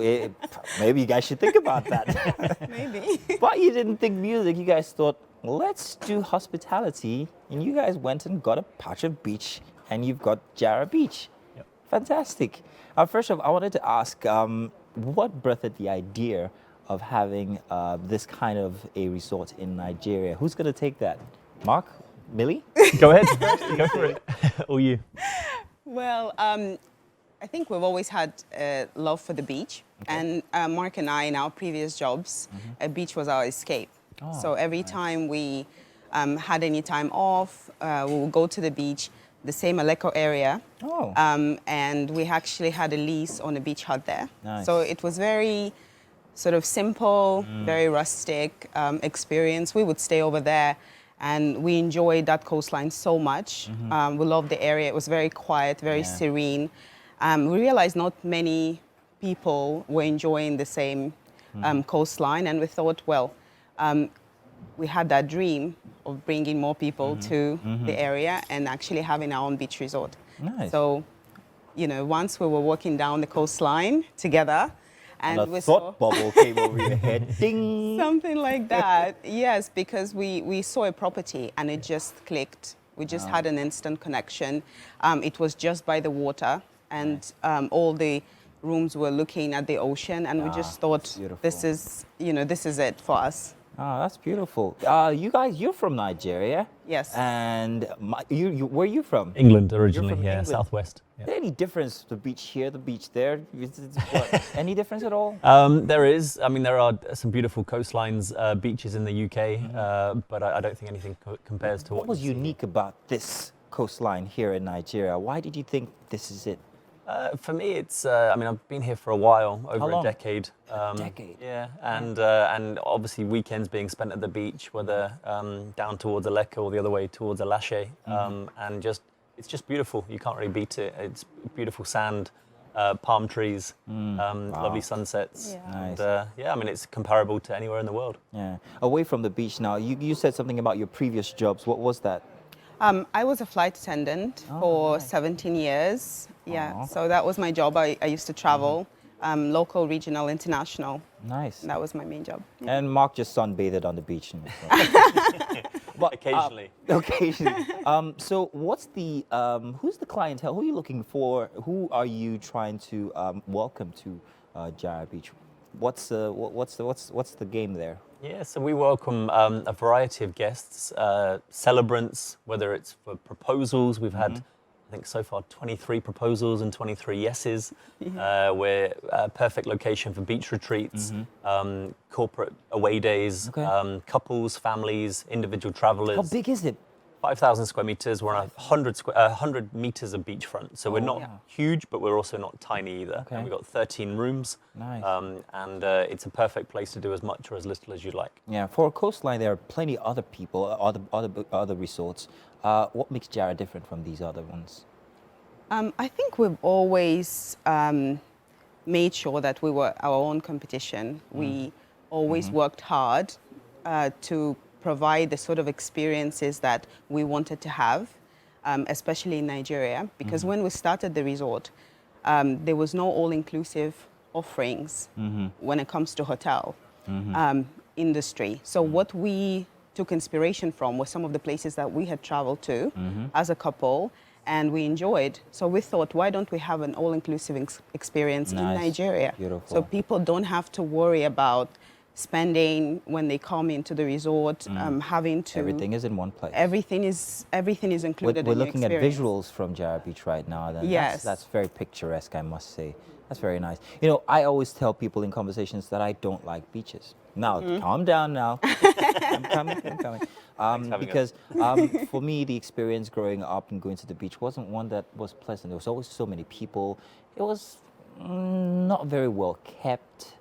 Speaker 1: maybe you guys should think about that.
Speaker 3: Maybe.
Speaker 1: But you didn't think music. You guys thought, let's do hospitality. And you guys went and got a patch of beach, and you've got Jara Beach.
Speaker 8: Yep.
Speaker 1: Fantastic. First of all, I wanted to ask, what birthed the idea of having this kind of a resort in Nigeria? Who's going to take that? Mark? Millie?
Speaker 8: Go ahead. Go for it. Or you.
Speaker 9: Well, I think we've always had a love for the beach. And Mark and I, in our previous jobs, a beach was our escape. So every time we had any time off, we would go to the beach, the same Aleko area. And we actually had a lease on a beach hut there.
Speaker 1: Nice.
Speaker 9: So it was very sort of simple, very rustic experience. We would stay over there. And we enjoyed that coastline so much. We loved the area. It was very quiet, very serene. We realized not many people were enjoying the same coastline. And we thought, well, we had that dream of bringing more people to the area and actually having our own beach resort.
Speaker 1: Nice.
Speaker 9: So, you know, once we were walking down the coastline together, and
Speaker 1: a thought bubble came over your head. Ding!
Speaker 9: Something like that, yes, because we saw a property and it just clicked. We just had an instant connection. It was just by the water, and all the rooms were looking at the ocean, and we just thought, this is it for us.
Speaker 1: Oh, that's beautiful. You guys, you're from Nigeria.
Speaker 9: Yes.
Speaker 1: And where are you from?
Speaker 8: England originally,
Speaker 1: You're from England.
Speaker 8: southwest.
Speaker 1: Is there any difference, the beach here, the beach there? Any difference at all?
Speaker 8: There is. I mean, there are some beautiful coastlines, beaches in the UK, but I don't think anything compares to
Speaker 1: What was
Speaker 8: you see
Speaker 1: unique about this coastline here in Nigeria? Why did you think this is it?
Speaker 8: For me, it's. I mean, I've been here for a while,
Speaker 1: How
Speaker 8: over
Speaker 1: long?
Speaker 8: a decade.
Speaker 1: Decade?
Speaker 8: Yeah, and obviously weekends being spent at the beach, whether down towards Aleko or the other way towards Alashe, and it's just beautiful. You can't really beat it. It's beautiful sand, palm trees, lovely sunsets,
Speaker 1: Nice.
Speaker 8: and I mean, it's comparable to anywhere in the world.
Speaker 1: Yeah. Away from the beach now, you said something about your previous jobs. What was that?
Speaker 9: I was a flight attendant for 17 years. Yeah, so that was my job. I used to travel, local, regional, international.
Speaker 1: Nice.
Speaker 9: That was my main job.
Speaker 1: And Mark just sunbathed on the beach. But,
Speaker 8: Occasionally.
Speaker 1: Occasionally. So what's the who's the clientele? Who are you looking for? Who are you trying to welcome to Jara Beach? What's the game there?
Speaker 8: Yeah, so we welcome a variety of guests, celebrants, whether it's for proposals. We've had, I think, so far 23 proposals and 23 yeses. We're a perfect location for beach retreats, corporate away days, couples, families, individual travelers.
Speaker 1: How big is it?
Speaker 8: 5,000 square meters. We're on 100 meters of beachfront. So we're not huge, but we're also not tiny either. And we've got 13 rooms.
Speaker 1: Nice.
Speaker 8: And it's a perfect place to do as much or as little as you like.
Speaker 1: Yeah, for a coastline, there are plenty other people, other resorts. What makes Jara different from these other ones?
Speaker 9: I think we've always made sure that we were our own competition. We always worked hard to provide the sort of experiences that we wanted to have, especially in Nigeria, because when we started the resort, there was no all-inclusive offerings when it comes to hotel industry. So what we took inspiration from were some of the places that we had traveled to as a couple, and we enjoyed. So we thought, why don't we have an all-inclusive experience in Nigeria?
Speaker 1: Beautiful.
Speaker 9: So people don't have to worry about spending when they come into the resort, having to...
Speaker 1: Everything is in one place.
Speaker 9: Everything is included
Speaker 1: We're
Speaker 9: in your
Speaker 1: looking at
Speaker 9: experience.
Speaker 1: visuals from Jara Beach right now. Then
Speaker 9: Yes.
Speaker 1: That's very picturesque, I must say. That's very nice. You know, I always tell people in conversations that I don't like beaches. Now, calm down now. I'm coming. Because for me, the experience growing up and going to the beach wasn't one that was pleasant. There was always so many people. It was not very well kept.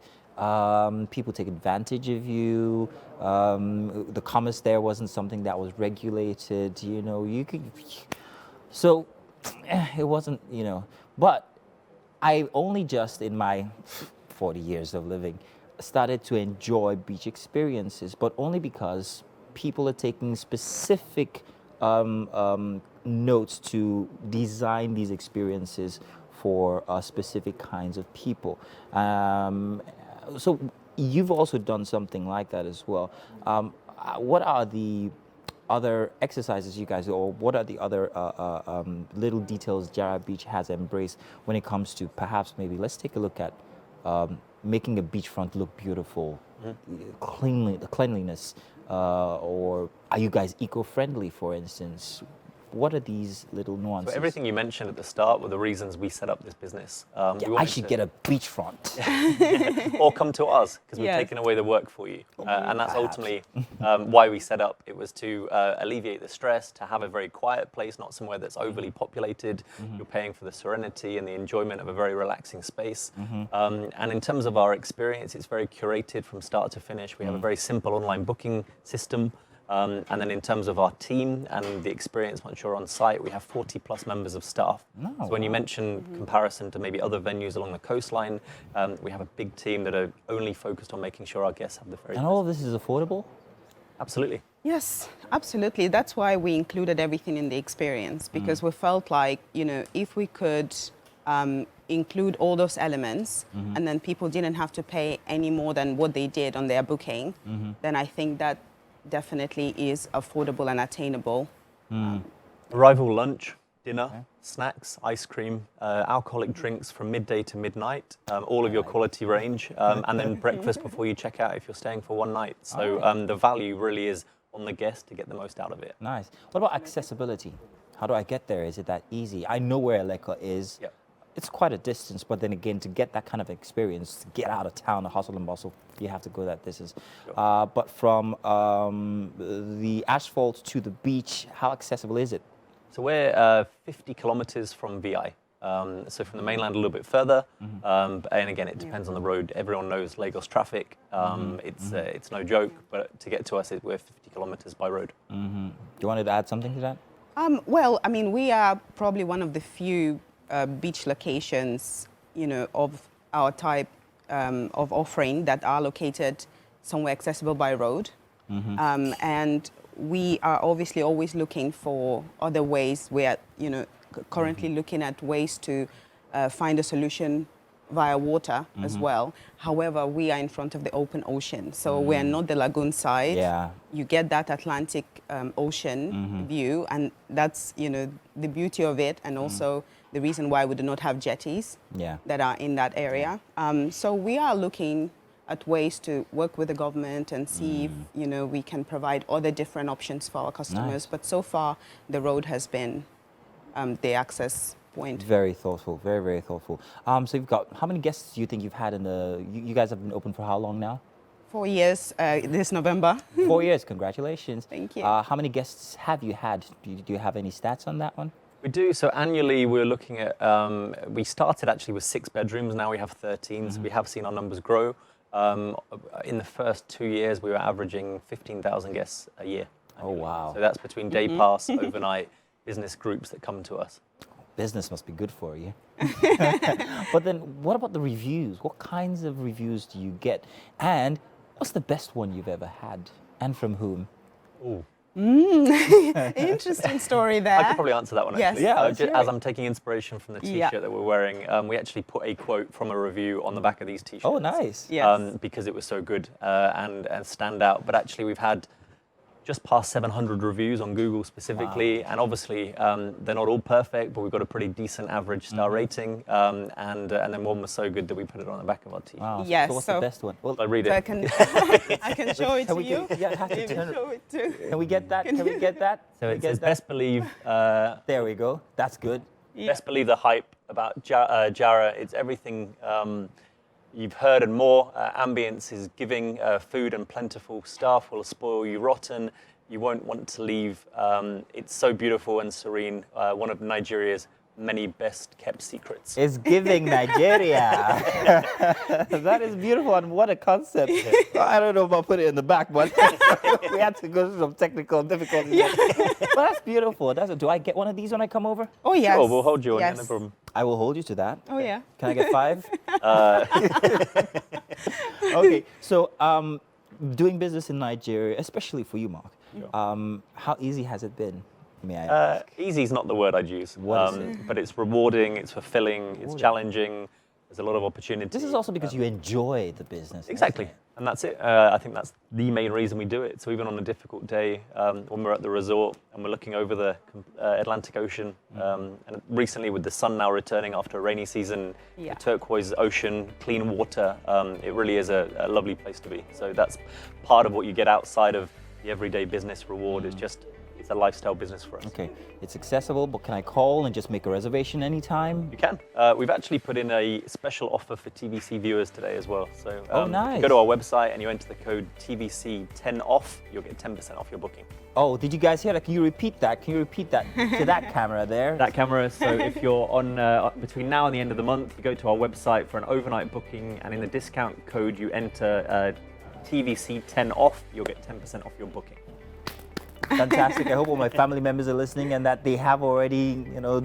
Speaker 1: People take advantage of you. The commerce there wasn't something that was regulated. You know, you could. So it wasn't. You know, but I only just in my 40 years of living started to enjoy beach experiences, but only because people are taking specific notes to design these experiences for specific kinds of people. So you've also done something like that as well. What are the other exercises you guys do, or what are the other little details Jara Beach has embraced when it comes to perhaps maybe let's take a look at making a beachfront look beautiful, the cleanliness, or are you guys eco-friendly, for instance? What are these little nuances?
Speaker 8: So everything you mentioned at the start were the reasons we set up this business.
Speaker 1: I should get a beachfront.
Speaker 8: Or come to us, because we've
Speaker 9: Yes.
Speaker 8: taken away the work for you. And that's ultimately why we set up. It was to alleviate the stress, to have a very quiet place, not somewhere that's overly populated. You're paying for the serenity and the enjoyment of a very relaxing space. And in terms of our experience, it's very curated from start to finish. We have a very simple online booking system. And then in terms of our team and the experience once you're on site, we have 40 plus members of staff. So when you mention comparison to maybe other venues along the coastline, we have a big team that are only focused on making sure our guests have the very
Speaker 1: And all of this is affordable?
Speaker 8: Absolutely.
Speaker 9: Yes, absolutely. That's why we included everything in the experience, because we felt like, you know, if we could include all those elements and then people didn't have to pay any more than what they did on their booking, then I think that definitely is affordable and attainable.
Speaker 8: Arrival lunch, dinner, snacks, ice cream, alcoholic drinks from midday to midnight, all of your quality range, and then breakfast before you check out if you're staying for one night. So the value really is on the guest to get the most out of it.
Speaker 1: Nice. What about accessibility? How do I get there? Is it that easy? I know where Eleko is.
Speaker 8: Yep.
Speaker 1: It's quite a distance, but then again, to get that kind of experience, to get out of town, the hustle and bustle, you have to go that distance. But from the asphalt to the beach, how accessible is it?
Speaker 8: So we're 50 kilometers from VI. So from the mainland a little bit further. And again, it depends on the road. Everyone knows Lagos traffic. It's no joke, but to get to us, we're 50 kilometers by road.
Speaker 1: Do you want to add something to that?
Speaker 9: Well, I mean, we are probably one of the few beach locations, you know, of our type of offering that are located somewhere accessible by road. And we are obviously always looking for other ways. We are, you know, currently looking at ways to find a solution via water as well. However, we are in front of the open ocean, so we are not the lagoon side.
Speaker 1: Yeah.
Speaker 9: You get that Atlantic Ocean view, and that's, you know, the beauty of it, and also the reason why we do not have jetties that are in that area. So we are looking at ways to work with the government and see if, you know, we can provide other different options for our customers.
Speaker 1: Nice.
Speaker 9: But so far, the road has been the access point.
Speaker 1: Very thoughtful, very, very thoughtful. So you've got, how many guests do you think you've had in the, you guys have been open for how long now?
Speaker 9: 4 years this November.
Speaker 1: 4 years, congratulations.
Speaker 9: Thank you.
Speaker 1: How many guests have you had? Do you have any stats on that one?
Speaker 8: We do. So annually, we're looking at, we started actually with 6 bedrooms. Now we have 13. So we have seen our numbers grow. In the first 2 years, we were averaging 15,000 guests a year.
Speaker 1: Oh, wow.
Speaker 8: So that's between day pass, overnight, business groups that come to us.
Speaker 1: Business must be good for you. But then what about the reviews? What kinds of reviews do you get? And what's the best one you've ever had? And from whom?
Speaker 8: Ooh.
Speaker 9: Interesting story there.
Speaker 8: I could probably answer that one,
Speaker 9: Yes.
Speaker 8: actually.
Speaker 1: Yeah, let's hear
Speaker 8: as
Speaker 1: it.
Speaker 8: I'm taking inspiration from the T-shirt
Speaker 9: Yeah.
Speaker 8: that we're wearing, we actually put a quote from a review on the back of these T-shirts.
Speaker 1: Oh, nice.
Speaker 9: Yes.
Speaker 8: Because it was so good and stand out. But actually, we've had just past 700 reviews on Google specifically, and obviously they're not all perfect, but we've got a pretty decent average star rating, and then one was so good that we put it on the back of our T-shirt.
Speaker 1: Wow.
Speaker 9: Yes,
Speaker 1: So what's the
Speaker 9: so-
Speaker 1: best one? Well,
Speaker 8: I read
Speaker 9: So I
Speaker 8: it.
Speaker 9: can, I can show it
Speaker 1: Can
Speaker 9: to
Speaker 1: we
Speaker 9: you.
Speaker 1: get- yeah, I have to
Speaker 9: Maybe
Speaker 1: turn it.
Speaker 9: show it too.
Speaker 1: can we get that? Can we get that?
Speaker 8: So
Speaker 1: Can we
Speaker 8: it
Speaker 1: get
Speaker 8: says,
Speaker 1: that?
Speaker 8: best believe,
Speaker 1: There we go. That's good.
Speaker 8: best believe the hype about Jara. It's everything you've heard and more. Ambience is giving, food and plentiful. Staff will spoil you rotten. You won't want to leave. It's so beautiful and serene. One of Nigeria's many best kept secrets.
Speaker 1: It's giving Nigeria. That is beautiful, and what a concept. I don't know if I'll put it in the back, but we had to go through some technical difficulties. But that's beautiful. Do I get one of these when I come over?
Speaker 9: Oh, yes.
Speaker 8: Sure, we'll hold you on,
Speaker 9: Yes.
Speaker 8: no problem.
Speaker 1: I will hold you to that.
Speaker 9: Oh, yeah.
Speaker 1: Can I get 5? Okay, so doing business in Nigeria, especially for you, Mark, how easy has it been? May I ask?
Speaker 8: Easy is not the word I'd use.
Speaker 1: What is it?
Speaker 8: But it's rewarding, it's fulfilling, it's challenging. There's a lot of opportunity.
Speaker 1: This is also because you enjoy the business.
Speaker 8: Exactly.
Speaker 1: isn't it?
Speaker 8: And that's it. I think that's the main reason we do it. So even on a difficult day, when we're at the resort and we're looking over the Atlantic Ocean, and recently with the sun now returning after a rainy season,
Speaker 9: Yeah.
Speaker 8: the turquoise ocean, clean water, it really is a lovely place to be. So that's part of what you get outside of the everyday business reward. It's a lifestyle business for us.
Speaker 1: Okay, it's accessible, but can I call and just make a reservation anytime?
Speaker 8: You can. We've actually put in a special offer for TVC viewers today as well. So
Speaker 1: Oh,
Speaker 8: if
Speaker 1: nice.
Speaker 8: you go to our website and you enter the code TVC10OFF, you'll get 10% off your booking.
Speaker 1: Oh, did you guys hear that? Can you repeat that? Can you repeat that to that camera there?
Speaker 8: That camera, so if you're on between now and the end of the month, you go to our website for an overnight booking, and in the discount code you enter TVC10OFF, you'll get 10% off your booking.
Speaker 1: Fantastic. I hope all my family members are listening and that they have already,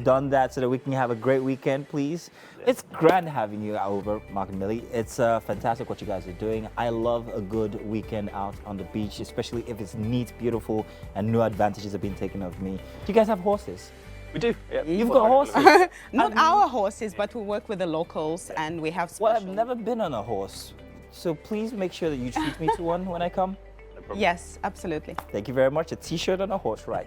Speaker 1: done that so that we can have a great weekend, please. It's grand having you over, Mark and Millie. It's fantastic what you guys are doing. I love a good weekend out on the beach, especially if it's neat, beautiful, and no advantages have been taken of me. Do you guys have horses?
Speaker 8: We do. Yeah.
Speaker 1: You've got horses?
Speaker 9: Not our horses, but we work with the locals and we have special.
Speaker 1: Well, I've never been on a horse, so please make sure that you treat me to one when I come.
Speaker 9: Yes, absolutely.
Speaker 1: Thank you very much. A t-shirt on a horse ride.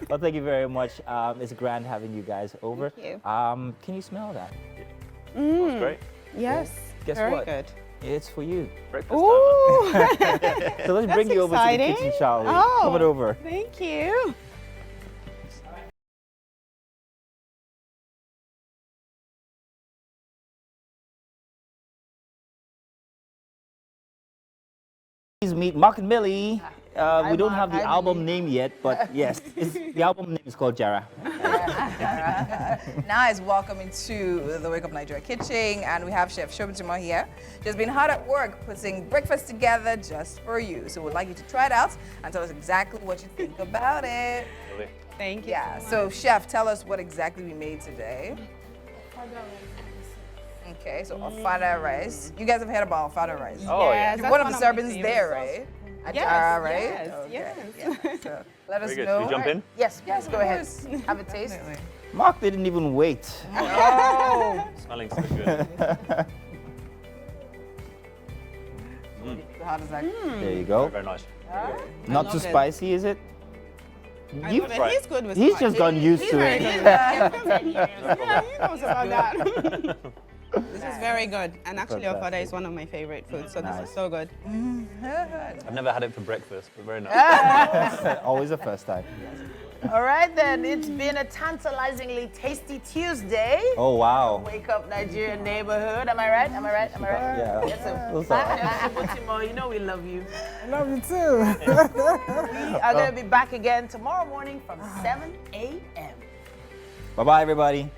Speaker 1: Well, thank you very much. It's grand having you guys over.
Speaker 9: Thank you.
Speaker 1: Can you smell that?
Speaker 8: That's great.
Speaker 9: Yes.
Speaker 1: Guess
Speaker 9: very
Speaker 1: what?
Speaker 9: good.
Speaker 1: It's for you.
Speaker 8: Breakfast time.
Speaker 9: Ooh,
Speaker 1: So let's bring
Speaker 9: That's
Speaker 1: you over to the
Speaker 9: exciting.
Speaker 1: kitchen, shall we?
Speaker 9: Oh.
Speaker 1: Come on over.
Speaker 9: thank you.
Speaker 1: Please meet Mark and Millie. We don't
Speaker 9: Mark.
Speaker 1: have the
Speaker 9: Hi,
Speaker 1: album name yet, but yes, the album name is called Jara.
Speaker 3: Nice. Welcome into the Wake Up Nigeria kitchen, and we have Chef Shobutuma here. She's been hard at work putting breakfast together just for you. So we'd like you to try it out and tell us exactly what you think about it.
Speaker 8: Really.
Speaker 9: Thank you.
Speaker 3: Yeah. So Chef, tell us what exactly we made today. Okay, so ofada rice. You guys have heard about ofada rice?
Speaker 8: Oh, yeah.
Speaker 9: Yes, that's
Speaker 3: One of the
Speaker 9: my
Speaker 3: servings
Speaker 9: favorite
Speaker 3: there,
Speaker 9: sauce.
Speaker 3: right?
Speaker 9: Yes,
Speaker 3: Ajara, right?
Speaker 9: yes,
Speaker 3: Okay,
Speaker 9: yes.
Speaker 3: yeah. So let us
Speaker 8: Very good.
Speaker 3: know.
Speaker 8: Should we jump in?
Speaker 3: Yes, yes, go ahead. Have a taste.
Speaker 1: Mark didn't even wait.
Speaker 3: Oh.
Speaker 8: Smelling so good.
Speaker 3: So how does that?
Speaker 1: There you go.
Speaker 8: Very nice.
Speaker 1: Not
Speaker 9: love
Speaker 1: too
Speaker 9: it.
Speaker 1: spicy, is it?
Speaker 9: I
Speaker 1: You-
Speaker 9: love it.
Speaker 8: Right.
Speaker 9: He's good with
Speaker 1: He's
Speaker 9: spice.
Speaker 1: just gotten used to
Speaker 9: very
Speaker 1: it.
Speaker 9: good. Yeah, he knows about that. This is very good. And actually, avocado is one of my favorite foods, so this is so good.
Speaker 8: I've never had it for breakfast, but very nice.
Speaker 1: Always a first time.
Speaker 2: All right, then. It's been a tantalizingly tasty Tuesday.
Speaker 1: Oh, wow.
Speaker 2: Wake Up Nigeria neighborhood. Am I right?
Speaker 1: Yeah.
Speaker 2: Yes, sir.
Speaker 1: Those are-
Speaker 2: You know we love you.
Speaker 4: I love you too.
Speaker 2: We are going to be back again tomorrow morning from 7 a.m.
Speaker 1: Bye-bye, everybody.